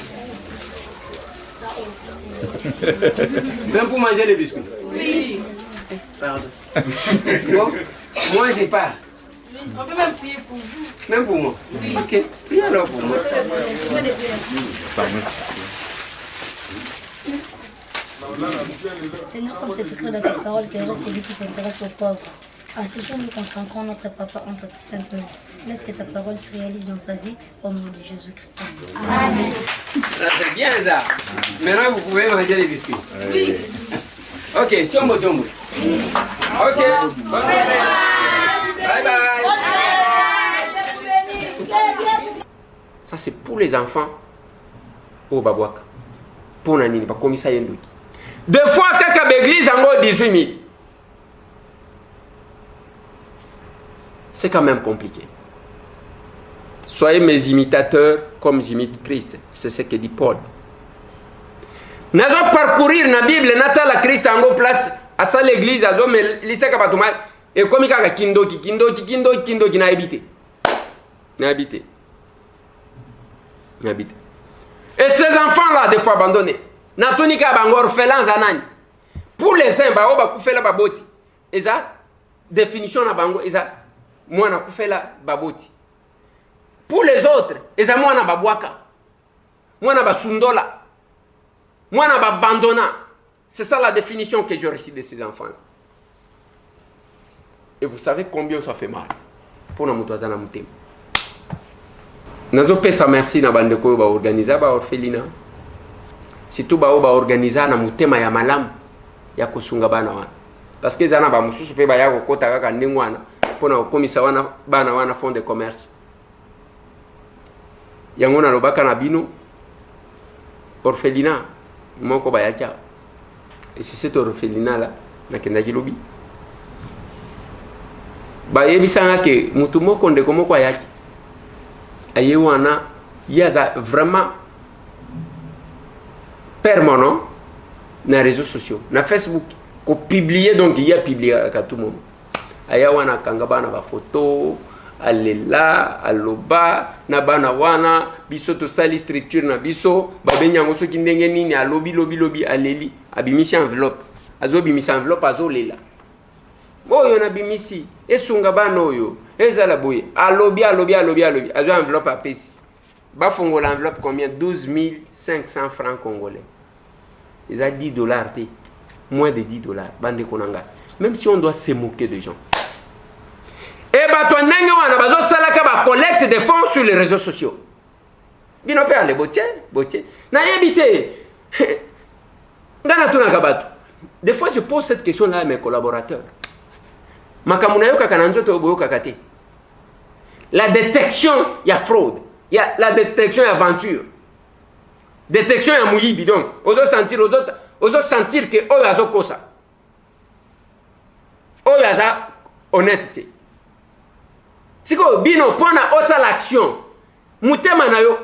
Même pour manger les biscuits? Oui. Pardon. Bon, moi j'ai pas. On peut même prier pour vous. Même pour moi? Oui. Ok, priez alors pour moi. Seigneur, comme c'est écrit dans ta parole, que heureux c'est lui qui s'intéresse aux pauvres. À ces jours, nous consacrons notre papa entre tes saintes mains. Laisse que ta parole se réalise dans sa vie, au nom de Jésus-Christ. Amen. C'est bien ça. Maintenant, vous pouvez manger les biscuits. Oui. Ok, Tchombo. Ok, bonne journée. Bye bye. Ça, c'est pour les enfants au Babouaka. Pour Nanini, pas comme ça, Yendoki. Deux fois, tu as l'église en 18 000. C'est quand même compliqué. Soyez mes imitateurs comme j'imite Christ. C'est ce que dit Paul. Nous allons parcourir la Bible, nous allons la Christ en place à l'église, nous allons lycée Kabatoumal, et comme il y a kindo qui n'a habité. Et ces enfants-là, des fois abandonnés, Natunika Bangor orphelins Zanani. Pour les saints, Baoba Koufela Baboti. Et ça, définition na Bango, et ça, moi na Koufela Baboti. Pour les autres, et ça, moi na Babwaka. Moi na Basundola. Moi na Babandona. C'est ça la définition que je récite de ces enfants-là. Et vous savez combien ça fait mal pour na Moutouazana Moutem. Nazo pesa merci na bandeko ba organiser ba orphelina. Surtout ba organiser na mutema ya malamu ya kusunga bana wana. Parce que zana ba mususu pe ba ya kokota kaka ndengwana pona komisa wana bana wana fond de commerce. Yango na lobaka na bino orphelina moko ba ya ja. et c'est cet orphelinat là nakendaki lobi bayebisanga ke mutu moko ndeko moko ayaki aye wana yaza vraiment permanent na réseaux sociaux na Facebook ko publier donc il y a publié à tout moment aya wana kanga bana ba photo alela aloba na bana wana biso to sali structure na biso babenyango soki ndenge nini alobi aleli abimisi enveloppe azobimisa enveloppe azolela boyo na bimisi esunga bana oyo ezala boye alobi azo enveloppe apesi bafongola enveloppe combien 12 500 francs congolais ils a $10 té moins de $10 bande konanga même si on doit se moquer des gens et bato ndenge wana bazo salaka ba collecte des fonds sur les réseaux sociaux bino pe ale botie na yebité ngana tunaka bato des fois je pose cette question là à mes collaborateurs makamuna yoka kana nzoto boyoka kate la détection ya fraude ya la détection ya aventure détection ya muyibi donc ozo sentir que oyo azokosa oyo aza honnêteté siko bino pona osa l'action mutema na yo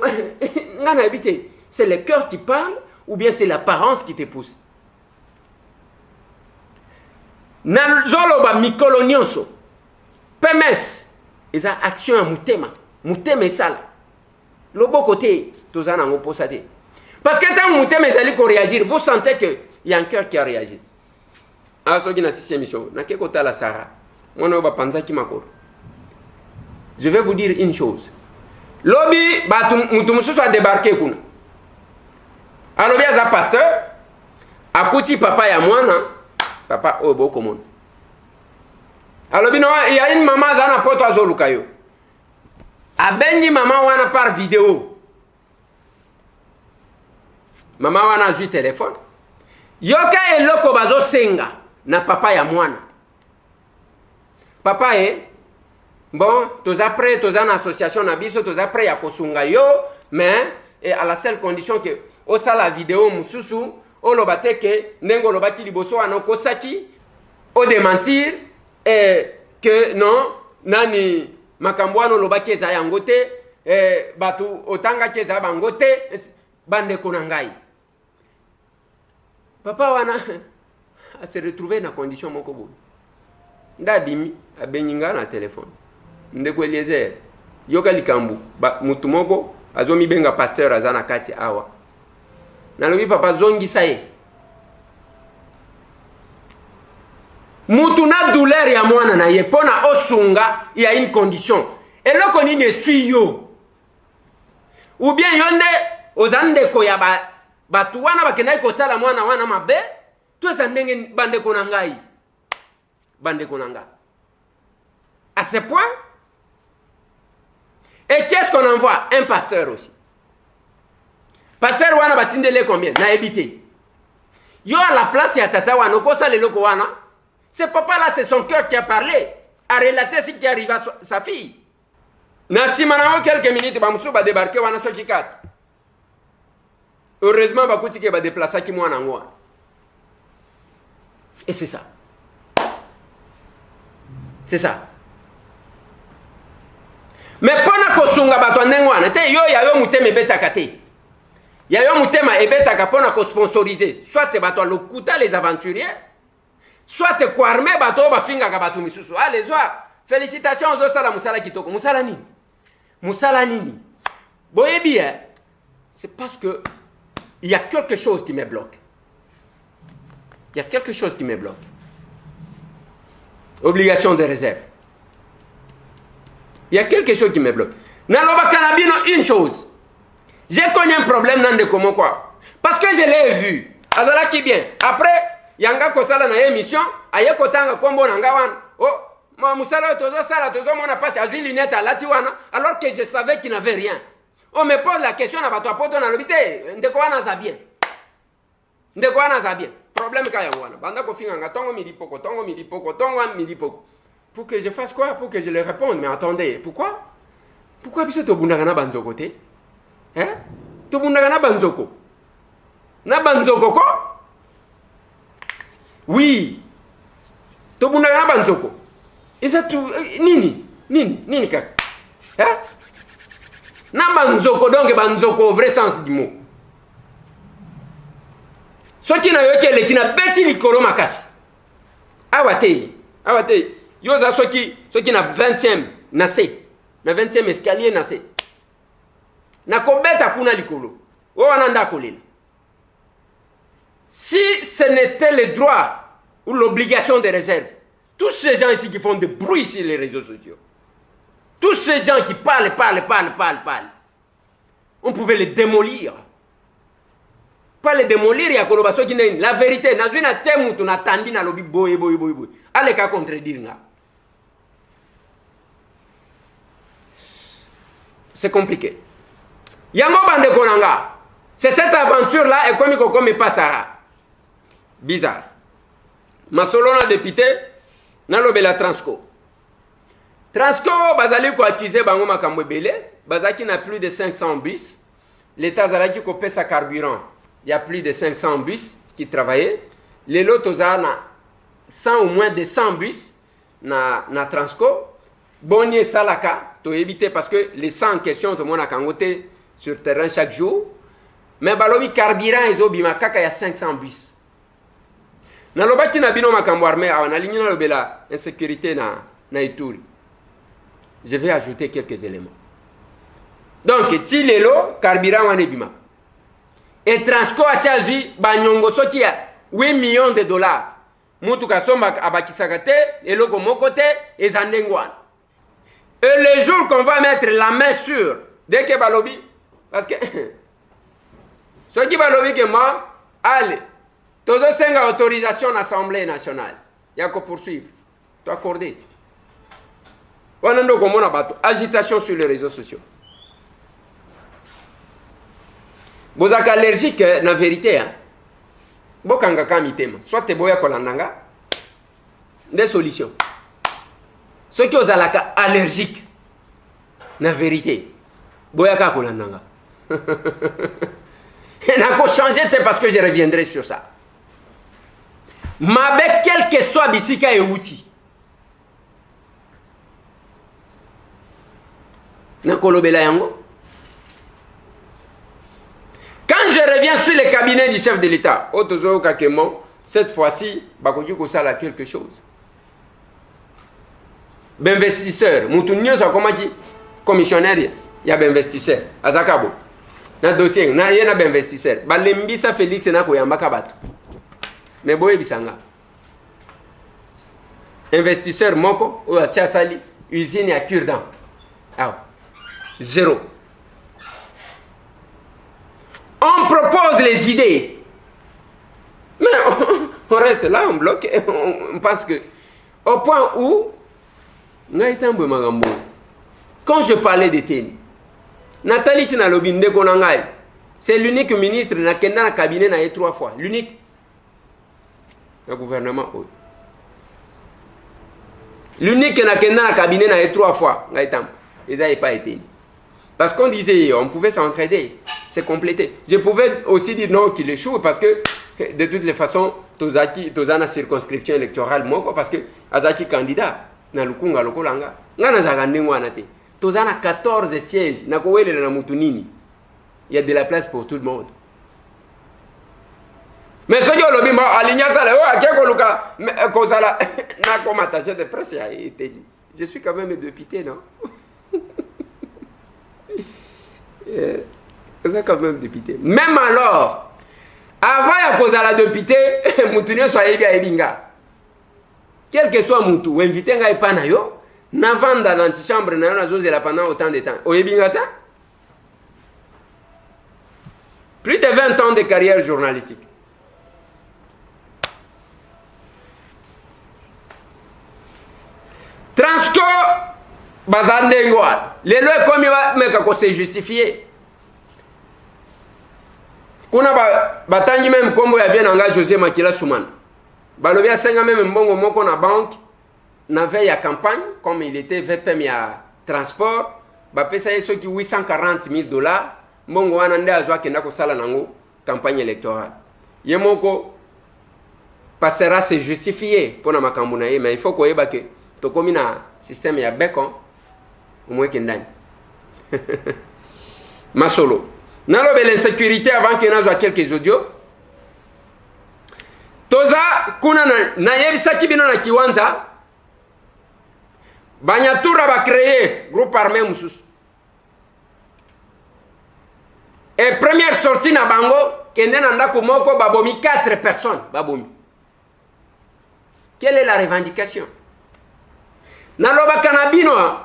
ngana habité c'est le cœur qui parle ou bien c'est l'apparence qui te pousse na zoloba mikolo nyonso PMS eza action ya mutema esala loboko te tozana ngo posa te parce que tant mutema ezali ko réagir vous sentez que il y a un cœur qui a réagi asoki na 6e émission na keko tala Sarah mwana ba panzaki makolo. Je vais vous dire une chose. Lobi mutu mususu a débarqué kuna. Alobi aza pasteur akuti papa ya mwana papa obo komona. Alobi no il y a une maman zana poto azoluka yo. Abengi maman wana par vidéo. Maman wana azui téléphone. Yoka eloko bazo senga na papa ya mwana. Papa bon, toza prêt, toza une association na biso, toza prêt ya kosunga yo, mais à la seule condition que osa la vidéo mususu, o lobate ke nengo lobaki liboso wana kosaki, o démentir que non, nani makambwano lobaki eza yango te, batu otanga ke eza bango te, bande konangai. Papa wana a se retrouver na condition moko boye. Ndabimi abenyinga na téléphone. Ndeko Eliezer yoka likambu mutu moko azomi benga pasteur azana kati awa nalobi papa zongisa ye mutu na douleur ya mwana na ye pona osunga il y a une condition eloko nini esui yo ou bien yonde ozande ko ya batu wana bakendai kosala mwana wana mabe to esa ndenge bande konangai à ce point. Et qu'est-ce qu'on envoie? Un pasteur aussi. Pasteur wana batindele combien? Na ebité. Yo à la place ya tata wana kosa le loko wana. Ce papa là c'est son cœur qui a parlé, a relaté ce qui arrive à sa fille. Na simana quelques minutes ba musu ba débarquer wana soki kat. Heureusement ba kuti ke ba déplacer ki mwana ngwa. Et c'est ça. C'est ça. Mais pona kosunga bato ndengwana te yo ya yo mutema ebetaka te. Ya yo mutema ebetaka pona ko sponsoriser. Soit te bato lokuta les aventuriers, soit te kwarme bato ba finga ka bato misusu. Allez, soir. Félicitations aux sala musala kitoko. Musala nini? Boyebi c'est parce que il y a quelque chose qui me bloque. Obligation de réserve. Il y a quelque chose qui me bloque. Naloba kanabino une chose. J'ai connu un problème dans de comment quoi. Parce que je l'ai vu. Azala qui bien. Après, yanga kosala na émission, aye kotanga kombo nanga wana. Oh, moi musala tozo mona passe azui lunette à latiwana alors que je savais qu'il n'avait rien. On me pose la question na bato apoto na lobité, ndeko wana za bien. Problème kaya wana. Banda ko finga tongo midi poko. Pour que je fasse quoi? Pour que je leur réponde. Mais attendez, pourquoi? Pourquoi biso to bundaka na banzoko te? To bundaka na banzoko. Na banzoko ko? Oui. Tobunda na banzoko. Isa tu nini kaka. Hein? Na banzoko donc banzoko au vrai sens du mot. Soki na yoke le kina beti likolo makasi. Awate. Yoza soki na 20e nase. Na 20e escalier nase. Na kobeta kuna likolo. O wananda kolela. Si ce n'était le droit ou l'obligation de réserve, tous ces gens ici qui font de bruit sur les réseaux sociaux, tous ces gens qui parlent, on pouvait les démolir. Pas les démolir, il y a la vérité. Allez, qu'à contredire. C'est compliqué. Yango bande konanga. C'est cette aventure-là et comme il passera. Bizarre. Masolona député, nalobela Transco. Transco, bazali ko accuser bango makambo belé, bazaki na plus de 500 bus. L'État zalaki ko pesa carburant. Il y a plus de 500 bus qui travaillaient. Les lots na 100 ou moins de 100 bus na Transco. Bonnier salaka, to éviter parce que les 100 en question tout le monde a kangoté sur terrain chaque jour. Mais balobi carburant ils obima kaka ya 500 bus. Na lobaki na bino makambo armé na ligne na lobela insécurité na Ituri. Je vais ajouter quelques éléments. Donc ti lelo carburant wane bima. Et Transco asiazi banyongo soki ya 8 millions de dollars. Mutu kasomba abakisaka te eloko moko te ezandengwana. Et le jour qu'on va mettre la main sur dès que balobi parce que ce qui balobi que moi allez tozo senga autorisation à l'Assemblée nationale. Il y a qu'à poursuivre. Tu accordé. On a agitation sur les réseaux sociaux. Vous êtes allergique na vérité hein. Bokanga kamitema. Soit te boya kolandanga. Des solutions. Ceux qui sont allergiques na vérité. Boya ka kolandanga. n'a pas changé parce que je reviendrai sur ça. Mabe quel que soit bisika et outil. Nakolobela yango. Quand je reviens sur le cabinet du chef de l'État, cette fois-ci, bakoki kosala quelque chose. D'investisseur, mutunyo sa komaki commissionnaire, il y a d'investisseur. Azakabo. Na dossier, na yena d'investisseur. Balembisa Félix na koyamba kabatu. Mais boye bisanga. Investisseur moko ou asia sali usine à cure-dent. Ah. Zéro. On propose les idées. Mais on reste là, on bloque, on pense que au point où quand je parlais de Téni, Nathalie Sinalobi Ndekonangai, c'est l'unique ministre qui a été dans le cabinet 3 fois. L'unique. Le gouvernement. L'unique qui a été dans le cabinet 3 fois. Ils n'avaient pas été. Parce qu'on disait, on pouvait s'entraider, c'est complété. Je pouvais aussi dire non qu'il échoue parce que de toutes les façons, Tozaki, Tozana circonscription électorale, parce que Azaki candidat, na lukunga lokolanga, ngana zagandengo anate. Tozana 14 sièges, na kowele na mutunini. Il y a de la place pour tout le monde. Mais ce que l'on dit, aligna ça, na comme attaché de presse, je suis quand même député, non? C'est quand même député. Même alors, avant de poser la député, Moutounio soit Ebinga. Quel que soit Moutou, invité à Epanayo, n'avant dans l'antichambre, n'a pas pendant autant de temps. Au Ebingata, plus de 20 ans de carrière journalistique. Transco, Bazandengoa. Les lois comme il va mais c'est justifié. Kuna batangi même kombo ya bien engagé José Makila Soumane. Balobia senga même mbongo moko na banque na veille à campagne comme il était VPM ya transport, ba pesa yeso ki $840,000 mbongo wana nde azwa kenda ko sala nango campagne électorale. Yemoko passera se justifier pour na makambo na ye, mais il faut koyeba ke to komi na système ya beko umwe kendani. Masolo. Nalobe l'insécurité avant que nazo quelques audios. Toza kuna na yebisa kibino na kiwanza banyatura ba créer groupe armé mususu. Et première sortie na bango kende na ndako moko babomi 4 personnes babomi. Quelle est la revendication? Naloba kanabino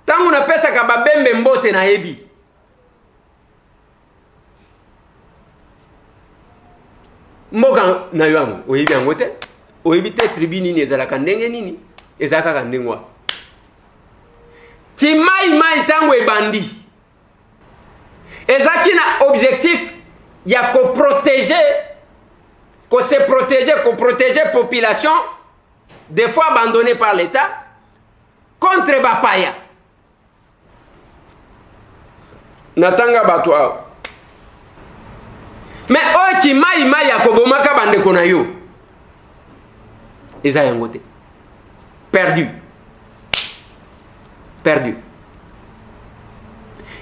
tangu na pesa ka babembe mbote na yebi. Mboka na yango oyebi yango te, oyebi te tribune ni ezalaka ndenge nini, ezalaka ka ndengwa kimai tango ebandi ezaki na objectif ya ko protéger population des fois abandonnée par l'État contre bapaya natanga bato awo. Mais oyo kimai ya kobomaka bandeko na yo eza yango te. Perdu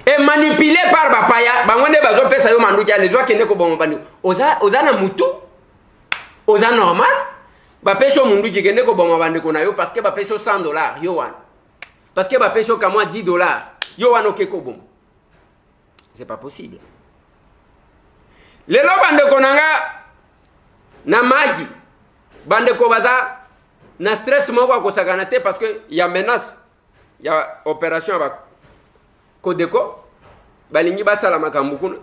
et manipulé par bapaya bango nde bazopesa yo manduki ya lezwa kende koboma bandeko oza na mutu oza normal bapesa yo munduki kende koboma bandeko na yo parce que bapesa yo $100 yo wana parce que bapesa yo kamwa $10 yo wana oke koboma. C'est pas possible. Lelo bandeko nanga na magi bandeko baza na stress moko akosakana te parce que y a menace, y a opération ba Kodeko balingi basala makambo kuna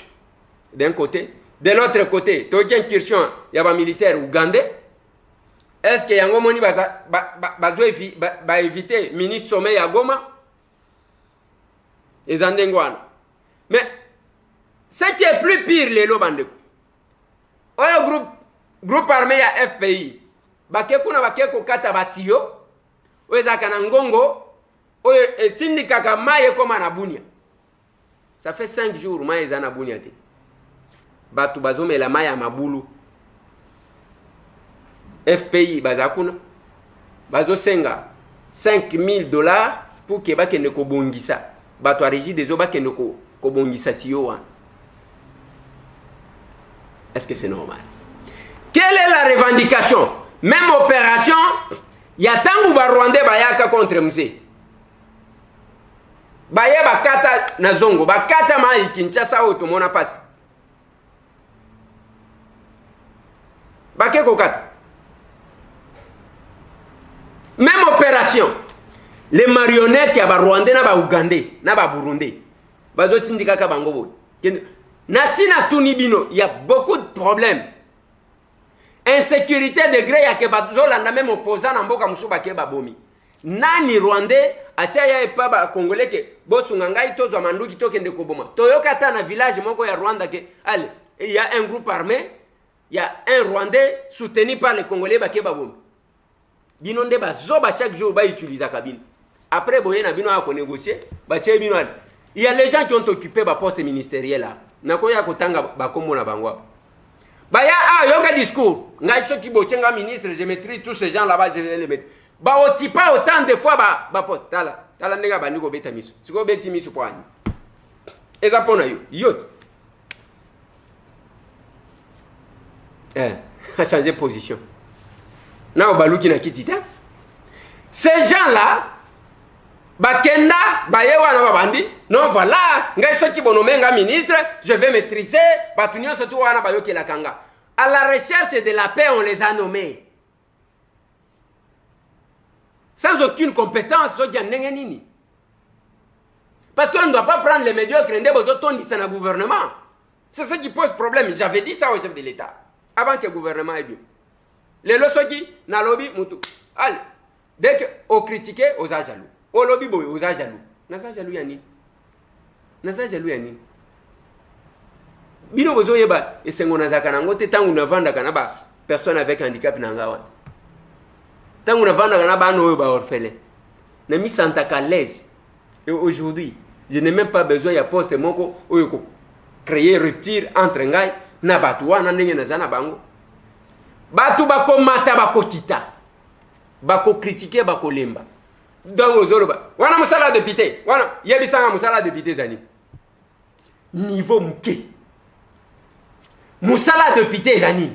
d'un côté, de l'autre côté toki incursion y a ba militaire ougandais. Est-ce que yango moni baza ba éviter ministre sommet ya Goma ezandengwana? Mais ce qui est plus pire, les lobandeko. Oyo groupe armé ya FPI. Bakekuna bakeko kata batiyo. Oyo kana ngongo. Oyo etindi kaka maye koma na bunia. Ça fait 5 jours maye za na bunia te. Batu bazomela maye ya mabulu. FPI bazakuna. Bazosenga $5,000 pour que bakende ko bongisa. Batu a régi des oba kende ko bongisa tiyo wana. Est-ce que c'est normal? Quelle est la revendication? Même opération, il y a tant de Rwandais bayaka contre Mzee. Baye bakata na zongo, bakata mai Kinshasa au tomona passe. Bake kokata. Même opération, les marionnettes ya ba Rwandais na ba Ougandais, na ba Burundais. Bazo tindika ka bango boy. Nasina Tunibino, il y a beaucoup de problèmes. Insécurité degré ya ke bazolanda même opposant na mboka musuba ke babomi. Nani Rwandais asaya epa ba Congolais ke bosunga ngai tozwa manduki tokende koboma. Toyoka ta na village moko ya Rwanda ke allez, il y a un groupe armé, il y a un Rwandais soutenu par les Congolais ba ke babomi. Bino nde bazoba chaque jour ba utiliser kabine. Après boye na bino a ko négocier, ba tie bino. Il y a les gens qui ont occupé ba poste ministériel là. Nakoya kotanga bakombo na bangwa. Baya yoka discours. Ngai soki bochenga ministre, je maîtrise tous ces gens là-bas, je vais les mettre. Ba otipa autant de fois ba poste. Tala ndega bandiko beta miso. Siko beti miso kwani. Eza pona yo. Yot. A changé position. Na obaluki na kitita. Ces gens là bakenda bayewa na babandi non voilà ngai soki bonomenga ministre je vais maîtriser batunyo surtout wana bayoki la kanga à la recherche de la paix on les a nommés sans aucune compétence soki ndenge nini parce qu'on ne doit pas prendre les médiocres ndé bozo tondi sana gouvernement c'est ce qui pose problème. J'avais dit ça au chef de l'État avant que le gouvernement ait bien les losoki na lobby mutu allez dès que on critiquait aux jaloux. O lobby boy oza jaloux. Nasa jaloux yani. Nasa jaloux yani. Bino bozo yeba esengo nazaka nango te tangu navanda kana ba personne avec handicap nanga wana. Tangu navanda kana ba no ba orphelin. Na mi santaka l'aise. Et aujourd'hui, je n'ai même pas besoin ya poste moko oyo ko créer rupture entre ngai na batu wana ndenge nazana bango. batu bako mata bako kita bako critiquer bako lemba dans ozoloba wana musala député wana yebisanga musala député zani niveau muke musala député zani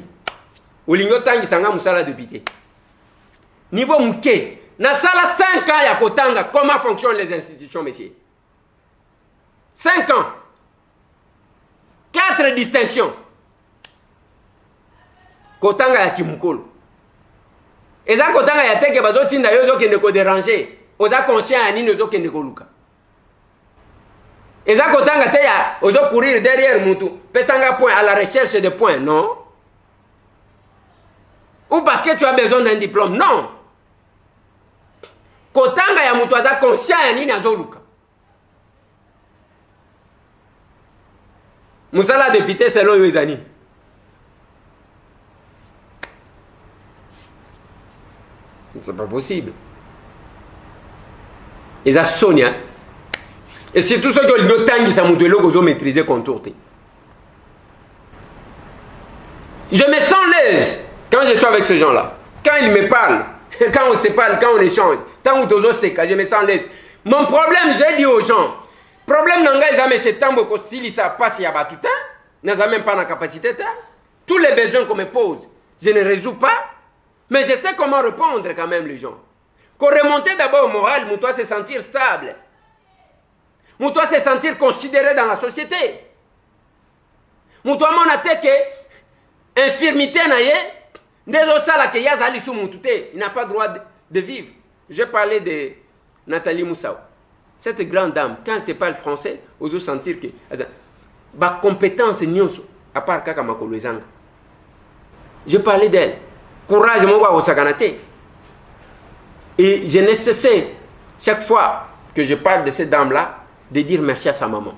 olingo tangisanga musala député niveau muke na sala 5 ans ya kotanga comment fonctionnent les institutions messieurs 5 ans 4 distinctions kotanga ya kimukolo eza kotanga ya teke bazotinda yo zokende ko déranger oza conscient ya nini ozokende koluka eza kotanga te ya ozo courir derrière mutu pesanga point à la recherche de points non ou parce que tu as besoin d'un diplôme non kotanga ya mutu aza conscient ya nini azoluka musala député selon yo ezani c'est pas possible. Et ça sonne. Et c'est tout ce que le temps qui s'est maîtriser contour. Je me sens l'aise quand je suis avec ces gens-là. Quand ils me parlent, quand on se parle, quand on échange, tant que je me sens l'aise. Mon problème, j'ai dit aux gens, problème n'a jamais ce temps que si ça passe, il y a tout le temps, n'a même pas la capacité. Tous les besoins qu'on me pose, je ne résous pas. Mais je sais comment répondre quand même les gens. Qu'on remonter d'abord au moral, on doit se sentir stable. On doit se sentir considéré dans la société. On doit montrer que infirmité il n'a pas le droit de vivre. Je parlais de Nathalie Moussaou. Cette grande dame, quand elle te parle français, on doit sentir que ma compétence est à part Kakamakolo Zanga. Je parlais d'elle. Courage, mon gars, au Saganate. Et je ne cessé, chaque fois que je parle de cette dame-là, de dire merci à sa maman.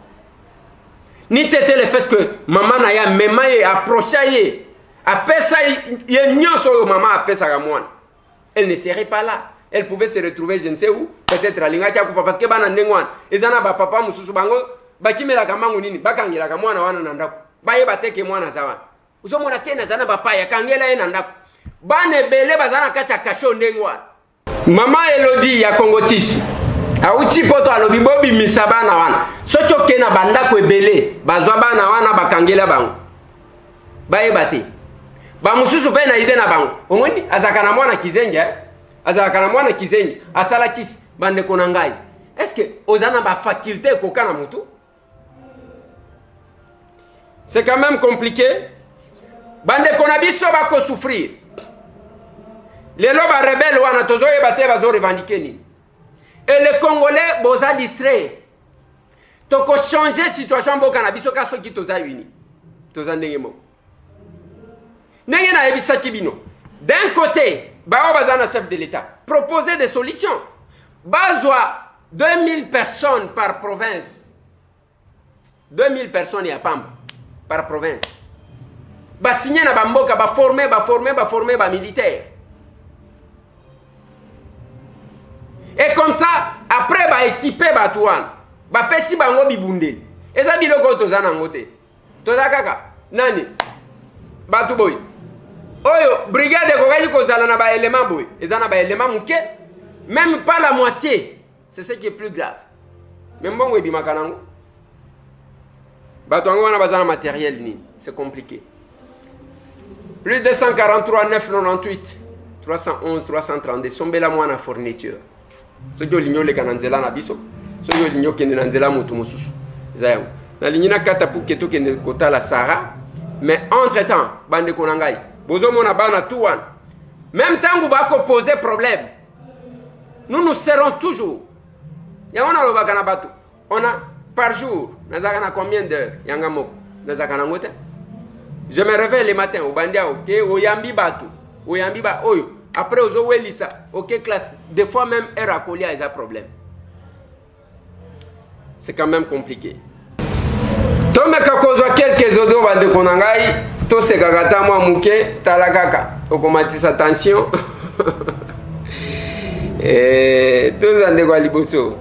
Ni t'était le fait que maman n'a même approché, elle ne serait pas là. Elle pouvait se retrouver, je ne sais où, peut-être à Lingachakufa, parce que Banandengwan, et Zana papa Moussou Bango, Bakimela Kamangunini, Bakangila Kamwana Wanandaku, Baye Bateke Mwana Zawa. Vous avez monté Zana Bapaya, Kangela et Nandaku. Bane bele bazana kacha kasho ndengwa. Mama Elodie ya Kongotis. Auti poto alobi bobi misabana wana. Socho kena banda ko ebele, bazwa bana wana bakangela bango. Baye bate. Ba mususu pe na ide na bango. Omoni azaka na mwana kizenje. Azaka na mwana kizenje. Asala kis bande konangai. Est-ce que ozana ba faculté koka na mutu? C'est quand même compliqué. Bande konabiso ba ko souffrir. Les lobes rebelles wana tozoye bate bazo revendiquer ni. Et les Congolais boza distrait. Toko changer situation boka na biso ka soki toza uni. Toza ndenge mo. Ndenge na ebisa kibino. D'un côté, bao bazana chef de l'État proposer des solutions. Bazwa 2000 personnes par province. 2000 personnes ya Pamba par province. Ba signer na bamboka ba former ba militaire. Et comme ça, après, bah équiper Batouan, bah pesi bango bibunde. Et ça biloko tozana ngote. Tozakaka, nani? Batu boy. Oyo, brigade kokaji kozala na ba élément boy. Ezana ba élément muke, même pas la moitié. C'est ce qui est plus grave. Même bon webi makanango. Batouango wana bazana matériel ni, c'est compliqué. Plus de 143 998 311 332 sombela mwana fourniture. Ce que l'igno le kananzela na biso, ce que l'igno kende nanzela mutu mususu. Zayo. Na lignina kata pour keto kende kota la Sahara, mais entre-temps, bande konangai, bozo mona bana touan. Même temps vous va poser problème. Nous serons toujours. Ya on a le bakana batu. On a par jour, nazakana combien d'heures yangamo nazakana ngote. Je me réveille le matin au bandia OK, oyambi batu. Oyambi ba oyo. Après, aux Owelissa, ok, classe. Des fois même, elle a collé à un problème. C'est quand même compliqué. Tome kakozwa quelques autres va de konangai, to se kagata mwa muke, talakaka. Okomatisa attention. Tous en dégwa liboso.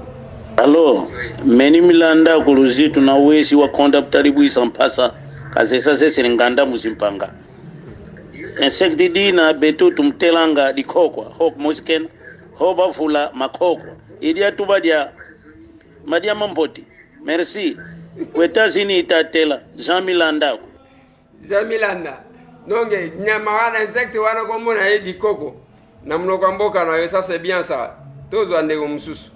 Alors, meni milanda kuluzi tunawezi wa konda ptaribu isampasa. Kasesa sese nganda musimpanga. insecte di na beto tumtelanga di kokwa hok mosken hoba fula makokwa idia tuba dia madia mampoti merci kweta zini itatela Jean Milanda donc nyama wana insecte wana kwa mona di koko na mnoko mboka na ça c'est bien ça tozo andeko mususu.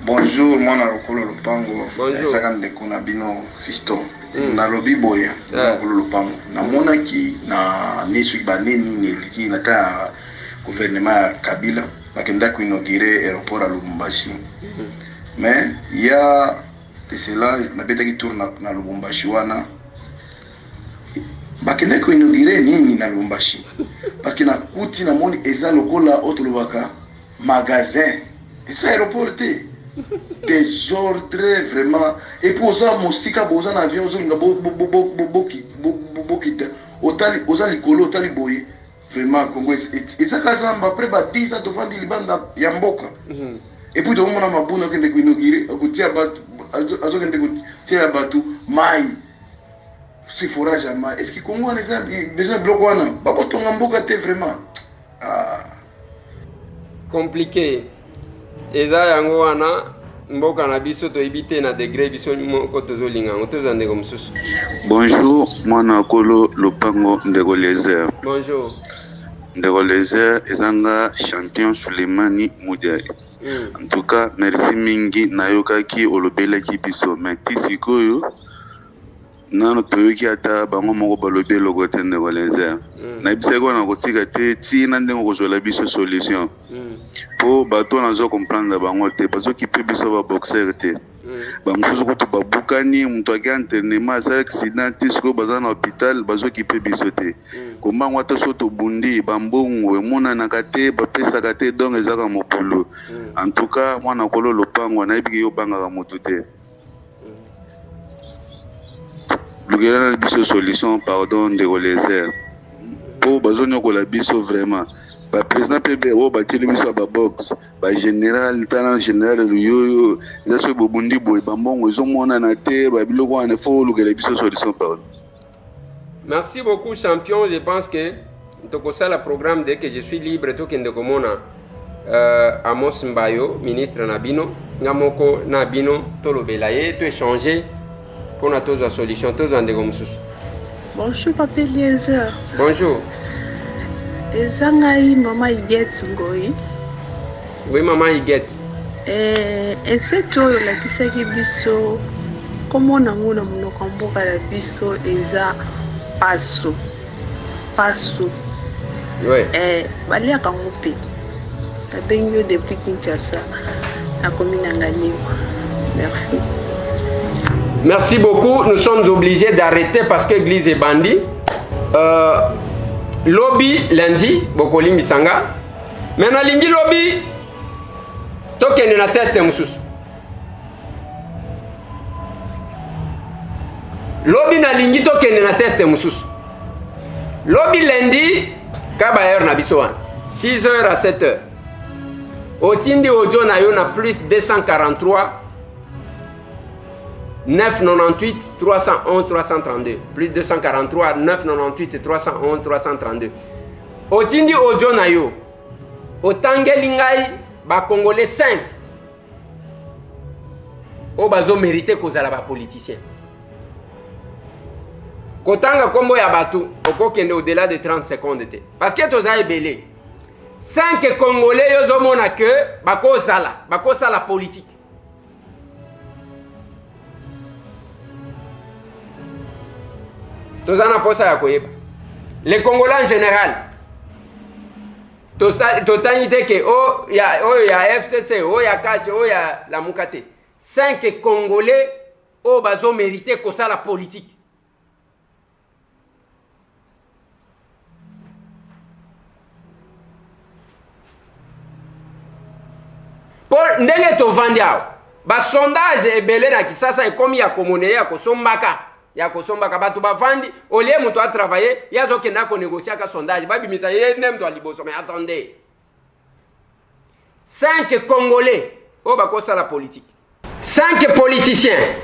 Bonjour, mwana lokolo lupango. Saka ndeko na bino fiston. Na lobi boya na lokolo lupango. Na mona ki na nisu baneni niliki na ta gouvernement Kabila bakenda ku inaugurer aéroport à Lubumbashi. Mais il y a de cela na beta ki tourne na Lubumbashi wana. Bakenda ku inaugurer nini na Lubumbashi? Parce que na kuti na moni eza lokola otolobaka magasin. Et ça aéroport des ordres vraiment et pour ça mosika boza na avion zo nga bokita otali ozali kolo otali boye vraiment Congo et ça kazamba après ba 10 ans devant libanda ya mboka et puis on mona mabuna kende kuinogire akutia batu azo kende kutia batu mai si forage à mai est-ce que Congo a besoin bloc wana babo tonga mboka te vraiment compliqué eza yango wana mboka na biso to ibite na degré biso moko tozolinga ngotoza ndeko mususu. Bonjour mwana kolo lupango ndeko Lézer. Bonjour ndeko Lézer ezanga champion Sulemani Mudiai. En tout cas merci mingi nayokaki olobelaki biso mais tisikoyo nano toyoki ata bango moko balobi eloko te ndeko Lézer. Nayebisaki na kotika te tina ndenge kozwela biso solution po bato nazo comprendre bango te bazokipe biso ba boxer te bamosusu kutu babukani mutu aki entraînement asala accident tisiko baza na hôpital bazokipe biso te kombango ata so tobundi bambongo emonanaka te bapesaka te donc ezaka mopolo. En tout cas mwana kolo lopango nayebiki yo bangaka motu te lukela na biso solution pardon de Lézer po bazonyokola biso vraiment ba président PB o ba tele biso ba box ba général tana général yoyo zaso bobundi boy bambongo ezomona na te ba biloko wana fo lukela biso solution pardon. Merci beaucoup champion, je pense que tokosa le programme dès que je suis libre to kende komona Amos Mbayo ministre Nabino ngamoko Nabino tolobela ye to échanger pour na tozo solution tozo ndeko mususu. Bonjour Papa Lézer. Bonjour. Ezangai mama Iget ngoi. Oui mama Iget. Eseto la kisaki biso komo na nguna munoko mboka la biso eza paso. Ouais. Bali akangope. Tabenyo depuis Kinshasa. La commune Nganima. Merci. Merci beaucoup. Nous sommes obligés d'arrêter parce que l'église est bandit. Lobby lundi, Bokoli Misanga. Maintenant, lingi lobby, token na test mususu. Lobby na lingi token na test mususu. Lobby lundi, kabayer na bisoan. 6h à 7h. Otindi Ojo na yo na plus 243 998 311 332 plus 243 998 311 332 Otindi Ojo na yo otangeli ngai ba congolais 5 o bazo mériter kozala ba politicien kotanga kombo ya batu okokende au-delà de 30 secondes te parce que toza ebele 5 congolais yozo mona que bakosala politique. Tozana posa ya koyeba. Les Congolais en général. Totanite ke o ya FCC, o ya Cash, o ya la Mukate. 5 Congolais o bazo mérité ko ça la politique. Pour ndenge to vandiao. Ba sondage ebele na kisasa ekomi ya komone ya kosombaka. Ya kosombaka batu bavandi olie mutu a travailler yazo kenda ko négocier ka sondage babi misa ye nem to liboso mais attendez 5 Congolais o bakosa la politique 5 politiciens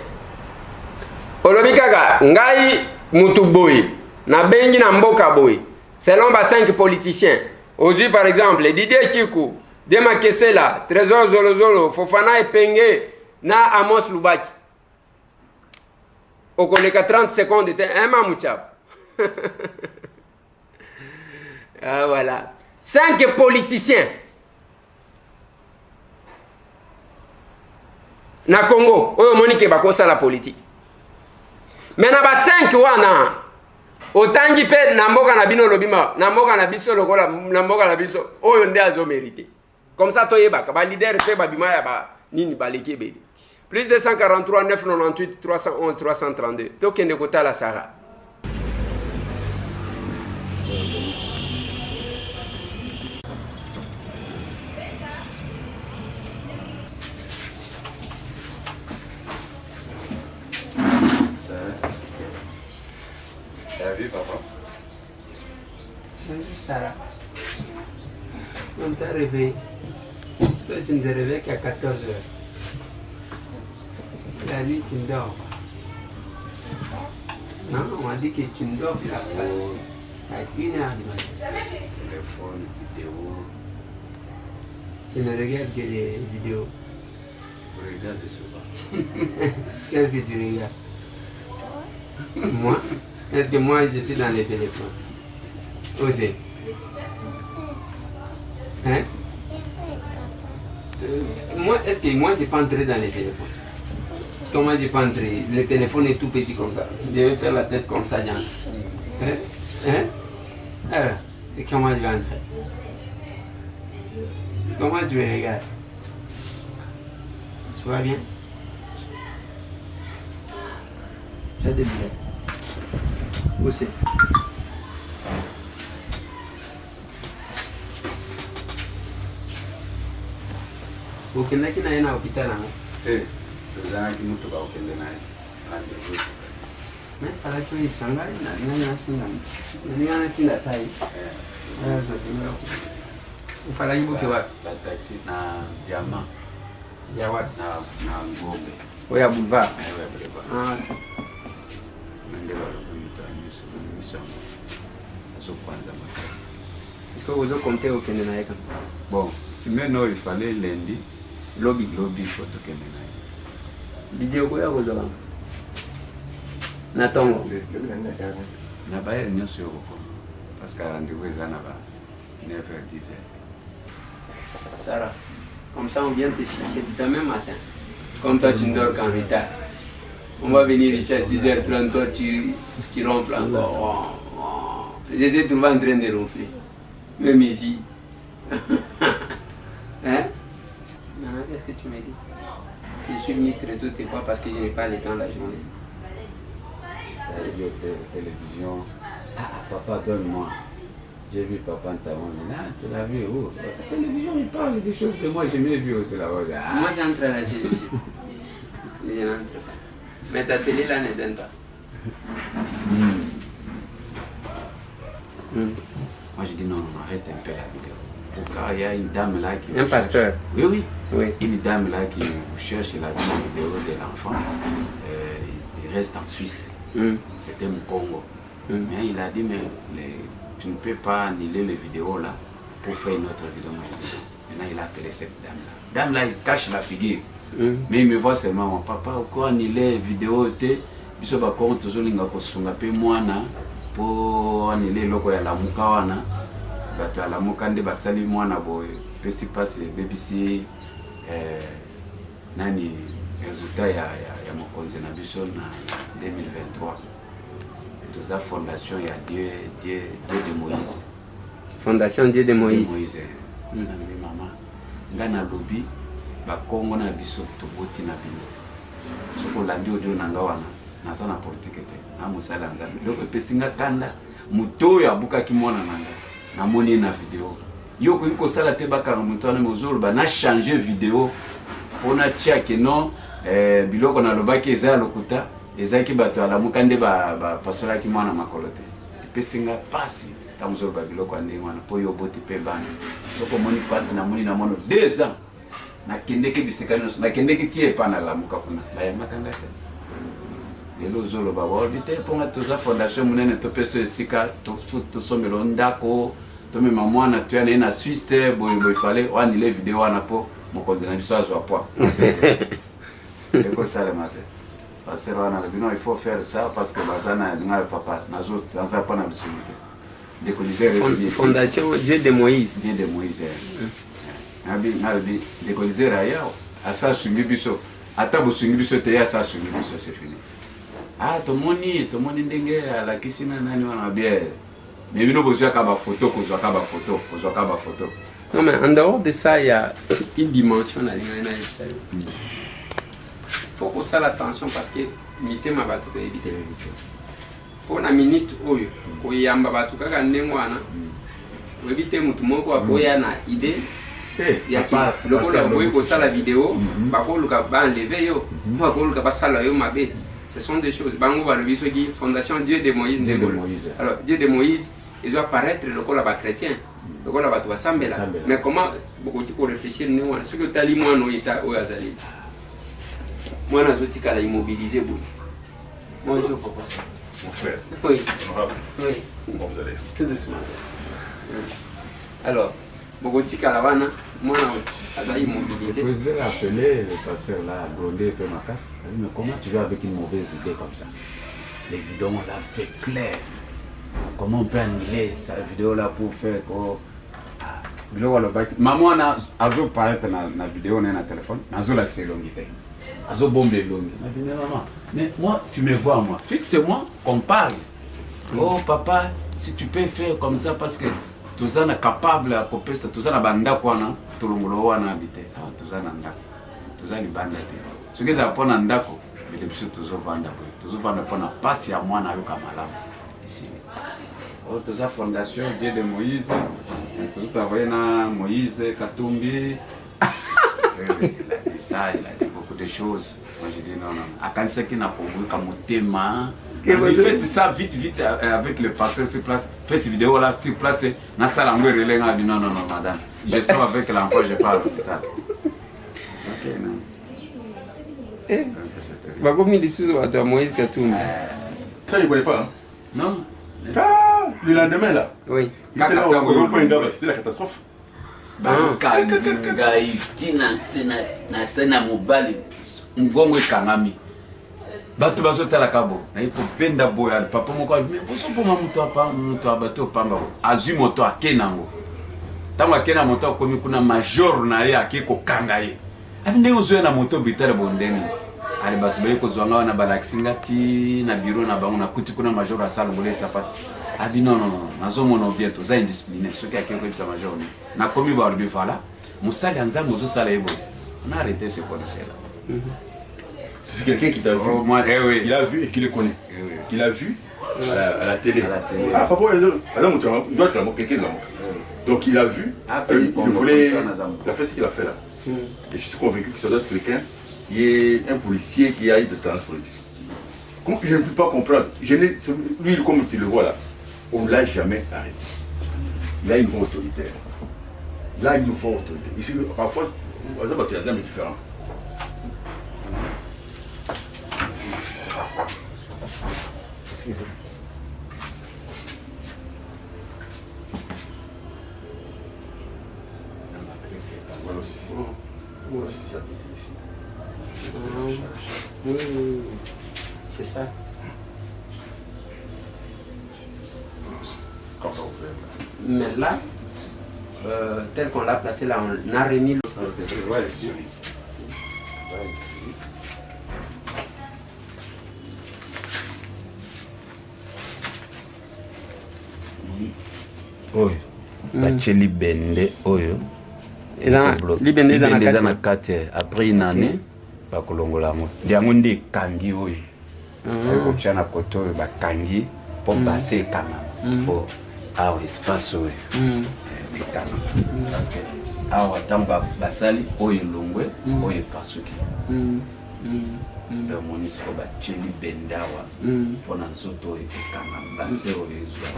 olobikaka ngai mutu boy na bengi na mboka boy selon ba 5 politiciens aujourd'hui par exemple Didier Kikou, Dema Kesela, Trésor Zolozolo, Fofana Epenge na Amos Lubaki okoleka 30 secondes de Mamouchab. Ah, voilà 5 politiciens na Congo oyo monike bakosa la politique mais na ba 5 wana otangi pe na mboka na bino lobima na mboka na biso lokola na mboka na biso oyo nde azo mérité comme ça toyebaka ba leader pe babima ya ba nini baleke bebe plus de 143 998 311 332 tokende kotala Sara T'as vu, papa? J'ai vu Sarah. On t'a réveillé. Toi, tu ne te réveilles qu'à 14h. La nuit, tu dors. Non, on m'a dit que tu ne dors plus à 1h. Téléphone, vidéo. Tu ne regardes que les vidéos. Je regarde souvent. Qu'est-ce que tu regardes? Moi? Est-ce que moi je suis dans les téléphones? Osez. Hein? Moi, est-ce que moi je peux entrer dans les téléphones? Comment je peux entrer? Le téléphone est tout petit comme ça. Je vais faire la tête comme ça, j'entre. Hein? Hein? Alors, et comment je vais entrer? Comment tu me regardes? Tu vas bien? J'ai des billets. Où c'est? Ukendaki naye na hospitali na? Tuzanaki mtu ba ukende naye. Rendez-vous. Mais fala ko isanga na nina tinda tai. Fala yibuke wapi? La taxi na Jama. Ya wapi? Na Ngombe. Oya boulevard. Ouais, boulevard. Ah. Est-ce que vous avez compté au Kenya? Bon, si maintenant il fallait lundi, lobby photo Kenya. Vidéo quoi vous avez? Natongo. Na baye nyoso yoko. Parce que rendez-vous est là-bas. 9h10. Sarah, comme ça on vient te chercher demain matin. Comme toi tu dors en retard. On va venir ici à 6h30, toi tu ronfles encore. J'étais trouvé en train de ronfler. Même ici. Hein? Maintenant, qu'est-ce que tu me dis? Je suis venu très tôt, quoi, parce que je n'ai pas le temps la journée. Télévision. Ah, papa, donne-moi. J'ai vu papa en t'avant. Tu l'as vu où? La télévision, il parle des choses que moi j'ai jamais vu aussi là-bas. Ah. Moi j'entre à la télévision. Je n'entre pas. Mais ta télé là n'éteint pas. Moi je dis non, arrête un peu la vidéo. Pourquoi il y a une dame là qui... Un pasteur. Oui. Une dame là qui cherche la vidéo de l'enfant. Il reste en Suisse. C'était mon Congo. Mais il a dit, mais tu ne peux pas annuler les vidéos là pour faire une autre vidéo. Maintenant il a appelé cette dame là. Dame là, il cache la figure. Mais il me voit seulement, mon papa, pourquoi annuler les vidéos? Il se bat contre toujours les gens qui sont moi pour annuler loko ya lamuka wana bato ya lamuka nde basali mwana boy pesi passe BBC nani résultat ya mokonzi na biso na 2023 toza fondation ya Dieu de Moïse. Fondation Dieu de Moïse. Na mama ngana lobi ba Kongo na biso toboti na bino soko landi odio nanga wana na sana politique te na musala nzambe donc epesinga kanda muto ya buka kimona nanga na moni na vidéo yo ko iko sala te bakanga muto na mozolo ba na changer vidéo pona tia ke non biloko na lobaki eza lokuta ezaki bato ala mukande ba pasola kimona makolote epesinga pasi ta mozolo ba biloko ande wana po yo boti pe bana soko moni pasi na mono 2 ans na kendeke bisekano na kendeke tie pana la muka kuna ba makanga te lelo ozoloba baolobi te mponga toza fondation monene topeso esika tosomela ndako tomema mwana tuya na ye na Suisse boye fale oanile video wana mpo mokonzi na biso azwa poids ekosalema te passer wana bino il faut faire ça parce que bazana nga le papa nazo sanza pas na bisungi te décolisé fondation Dieu de Moïse nabi décolisé raya asa sungi biso ata bosungi biso te asa sungi biso c'est fini tomoni ndenge la kisina nani wana bien mais bino bozwa ka ba photo kozwa ka ba photo. Non mais en dehors de ça il y a une dimension na lingana na faut qu'on fasse attention parce que mitema bato to éviter pour na minute oyo ko yamba bato kaka ndengwana éviter mutu moko akoya na idée ya ki lokola boy ko sala vidéo bakoluka ba enlever yo bakoluka ba sala yo mabe. Ce sont des choses bango ba le biso qui fondation Dieu de Moïse ndengolo. Alors Dieu de Moïse ils doivent paraître lokola ba chrétien lokola bato basambela mais comment beaucoup qui pour réfléchir ndengwana ce que tali mwana oyita oyazali moi, je suis immobilisé. Bonjour, papa. Mon frère. Oui. Oui. Comment vous allez? Tout doucement. Alors, Bogoti Calavana, moi, je suis immobilisé. Le président a appelé le pasteur là, Grondé et Pémacas. Il dit, mais comment tu vas avec une mauvaise idée comme ça? Les vidéos, on l'a fait clair. Comment on peut annuler cette vidéo là pour faire quoi? Maman a parlé dans la vidéo, on est dans le téléphone, on a l'accès longuité. Azo bombe longue. Mais moi, tu me vois moi. Fixe-moi, qu'on parle. Oh papa, si tu peux faire comme ça parce que tous en capable à couper ça, tous en banda quoi na, tout le monde a habité. Ah, tous en ndako. Tous en banda. Ce que ça prend ndako, mais les bisous tous en banda. Tous en banda pour na passe à moi na yo kamala. Ici. Oh, tous en fondation Dieu de Moïse. Tous envoyé na Moïse Katumbi. Ça, il a dit beaucoup de choses. Moi, je dis non. À quand c'est qu'il n'a pas vu comme thème. Faites ça vite avec le pasteur sur place. Faites vidéo là sur place. Dans ça, l'anglais relève. A dit non, madame. Je sors avec l'enfant, je pars à l'hôpital. Ok, non. Bah, comme il dit sur Moïse Katumbi. Ça, il ne voulait pas. Hein? Non. Ah, le lendemain là. Oui. C'était la catastrophe. Na sena mobali ngongo ekangami bato bazotala kabo na ipopenda boya papa moko mais bosopoma mutu abato pamba azwi moto akenango ntango akena moto akomi kuna major na ye ake kokanga ye abi ndenge ozoya na moto bitale bondeni ali bato baye kozwanga wana balakisinga ti na biro na bango nakuti kuna major asala ngole sapato abi non nazomona bien toza indiscipliné soki ake koyebisa major na komi balobi voilà mosali ya nzambe ozosala ye boye on a arrêté ce policier là. C'est quelqu'un qui t'a vu. Moi, oui. Il a vu et qui le connaît. Qu'il a vu à la télé. Ah, papa, il doit te la moquer, quelqu'un de la moque. Donc il a vu, il voulait. Il a fait ce qu'il a fait là. Et je suis convaincu que ça doit être quelqu'un qui est un policier qui a eu de tendance politique. Je ne peux pas comprendre. Lui, comme tu le vois là, on ne l'a jamais arrêté. Il a une voix autoritaire. Il a une voix autoritaire. Ici, parfois, par exemple, tu as des amis différents. Excusez-moi. Voilà aussi. Voilà aussi, habité ici. Oui. C'est ça. Mais là, tel qu'on l'a placé là, on a remis le sens de voilà ici. Oyo bacheli bende oyo libende eza na kati après une année bakolongola yango yango nde ekangi oyo akotia na koto oyo bakangi mpo base ekangama mpo awa espace oyo ekangama parce que awa ntango basali oyo elongwe oyo epasuki le municipal bacheli bende awa mpona nzoto oyo ekangama base oyo ezwa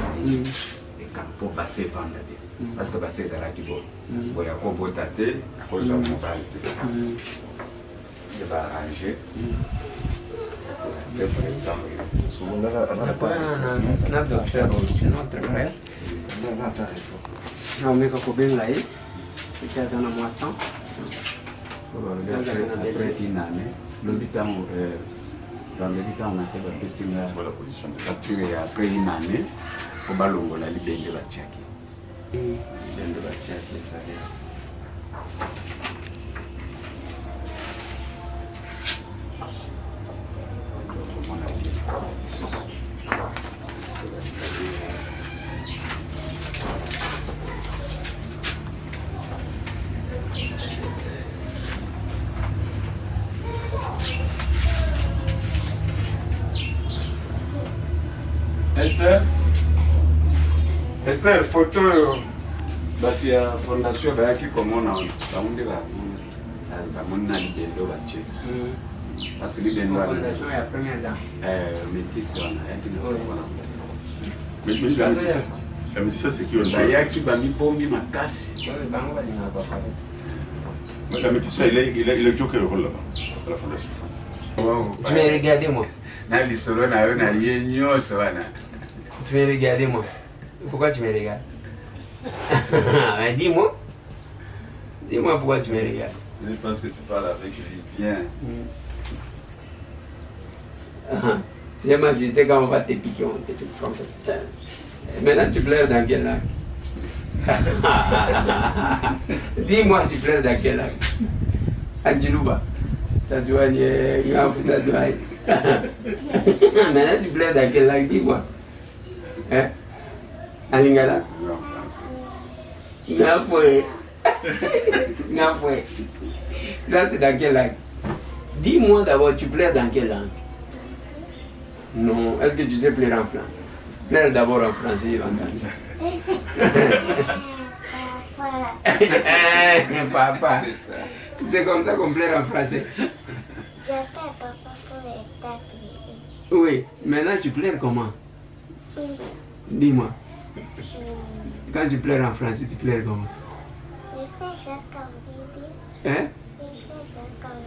pour passer vendre bien parce que passer ça là qui bon boya ko bota te à cause de mon parité il va arranger na docteur, c'est notre frère. Non, mais quand on est là, c'est qu'il y a un mois de temps. Après une année, l'habitant, dans l'habitant, on a fait la piscine après une année, pour Balongo, la libère de la Tchaki. Libère de la Tchaki, ça vient. Esther, photo batu ya fondation bayaki komona bamundi bamona libendo bache parce que libendo fondation ya première dame métis wana yaki la métisse c'est qui bayaki bamibombi makasi la métisse il joue quel rôle là-bas à la fondation? Tu m'as regardé moi. Na lisolo na yo na ye nyoso wana. Tu m'as regardé moi. Pourquoi tu me regardes? Dis-moi. Dis-moi pourquoi tu me regardes. Je pense que tu parles avec lui bien. J'aime assister quand on va te piquer, on te pique comme ça. Maintenant tu pleures dans quelle langue? Dis-moi, tu pleures dans quelle langue? Anjiluba. Tatouanie, Ngafou, Tatouaï. Maintenant tu pleures dans quelle langue? Dis-moi. Hein? En lingala? Ngafoué. Ngafoué. Là c'est dans quelle langue? Dis-moi d'abord, tu pleures dans quelle langue? Non, est-ce que tu sais pleurer en français? Pleure d'abord en français, il va entendre. Papa. C'est ça. C'est comme ça qu'on pleure en français. J'appelle papa pour t'appeler. Oui, maintenant tu pleures comment? Dis-moi. Quand tu pleures en français, tu pleures comment? Je fais ça comme Bibi. Hein? Je fais ça comme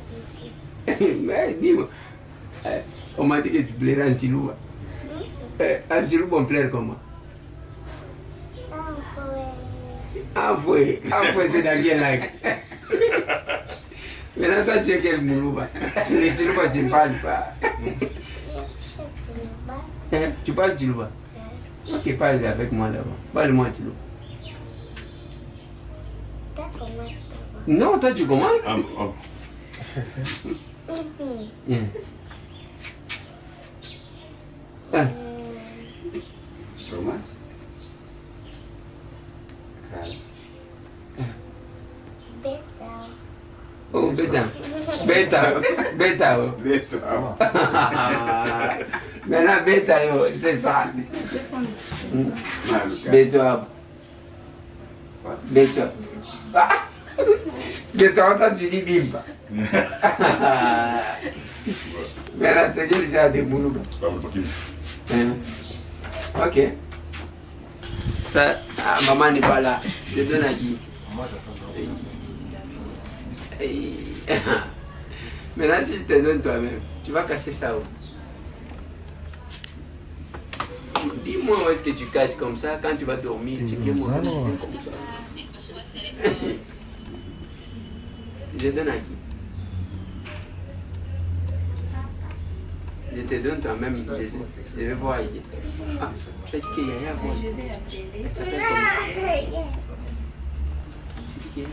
Bibi. Mais dis-moi. On m'a dit que tu pleurais en Chilouba. En Chilouba, on pleure comment? Envoyé, c'est dans quelle langue? Maintenant, toi, tu es quel Moulouba? Les Chilouba, tu ne parles pas. Tu parles Chilouba? Ok, parle avec moi d'abord. Parle-moi Chilouba. Non, toi, tu commences? Commence. Oh, bêta. Bêta. Bêta. Maintenant, bêta, c'est ça. Bêta. Bêta. Bêta, on tu dis bimba. Maintenant, c'est que j'ai des boulots. Ok. Ça, maman n'est pas là. Je donne à qui? Moi, j'attends ça. Maintenant, si je te donne toi-même, tu vas cacher ça où? Dis-moi où est-ce que tu caches comme ça. Quand tu vas dormir, tu viens moi comme ça. Je donne à qui? Je te donne toi-même, je vais voir. Ah, peut-être qu'il y a avant. Elle s'appelle comment?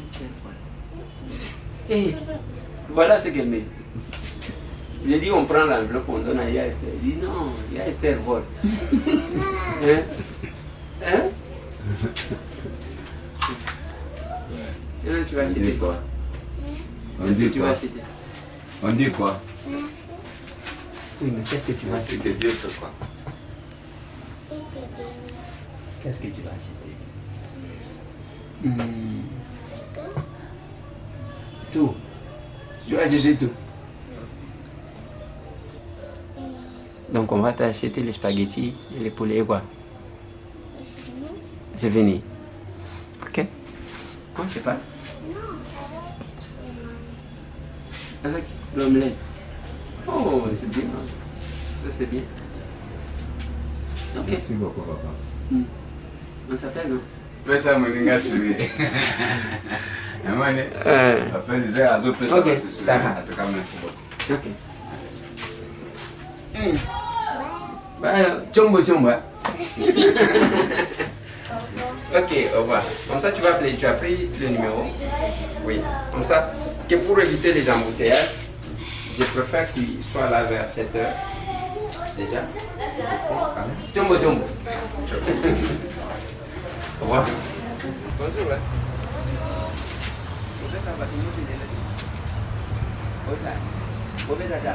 Hey, voilà ce qu'elle met. J'ai dit on prend l'enveloppe, on donne à Ya Esther. Il dit non, Ya Esther vole. Hein? Hein? Maintenant tu vas acheter quoi? Qu'est-ce que tu vas acheter? On dit quoi? Oui, mais qu'est-ce que tu vas acheter? Dieu ce quoi? Qu'est-ce que tu vas acheter? Tout. Tu vas acheter tout. Donc on va t'acheter les spaghettis et les poulets quoi? C'est fini. Ok? Moi c'est pas. Avec l'omelette. Oh, c'est bien. Ça c'est bien. Ok. Merci beaucoup, papa. On s'appelle, non? Pesa mwenga subi. Amane. Appelle les azo pesa. Ok, ça va. Merci beaucoup. Ok. Chombo. Ok, au revoir. Comme ça, tu vas appeler. Tu as pris le numéro? Oui. Comme ça, parce que pour éviter les embouteillages, je préfère qu'il soit là vers 7h. Déjà. Chombo. Au revoir. Bonjour. Ça va, tout le monde est là.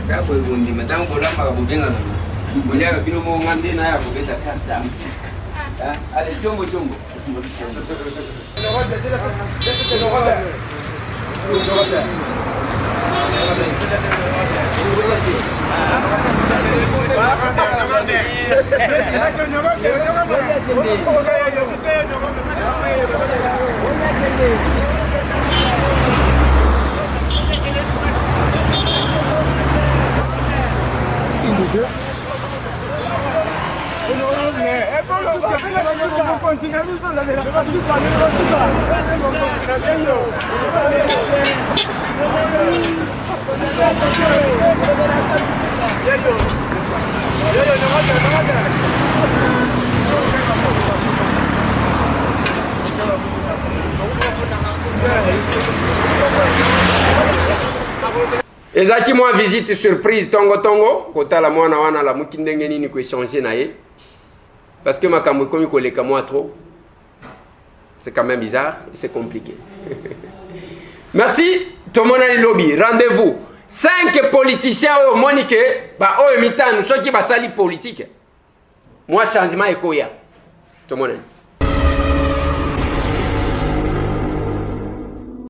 Kabo ngundi matang bola makabubenga na. Bonya bino mo ngande na ya bobeza kata. Ale chombo. ezaki mwa visite surprise tongo kotala mwana wana la muki ndenge nini ko échanger na ye parce que makambo ekomi koleka mwa trop, c'est quand même bizarre et c'est compliqué. Merci tomonani lobby. Rendez-vous 5 politiciens au Monique ba o mitano soki basali politique moi changement ekoya tomonani.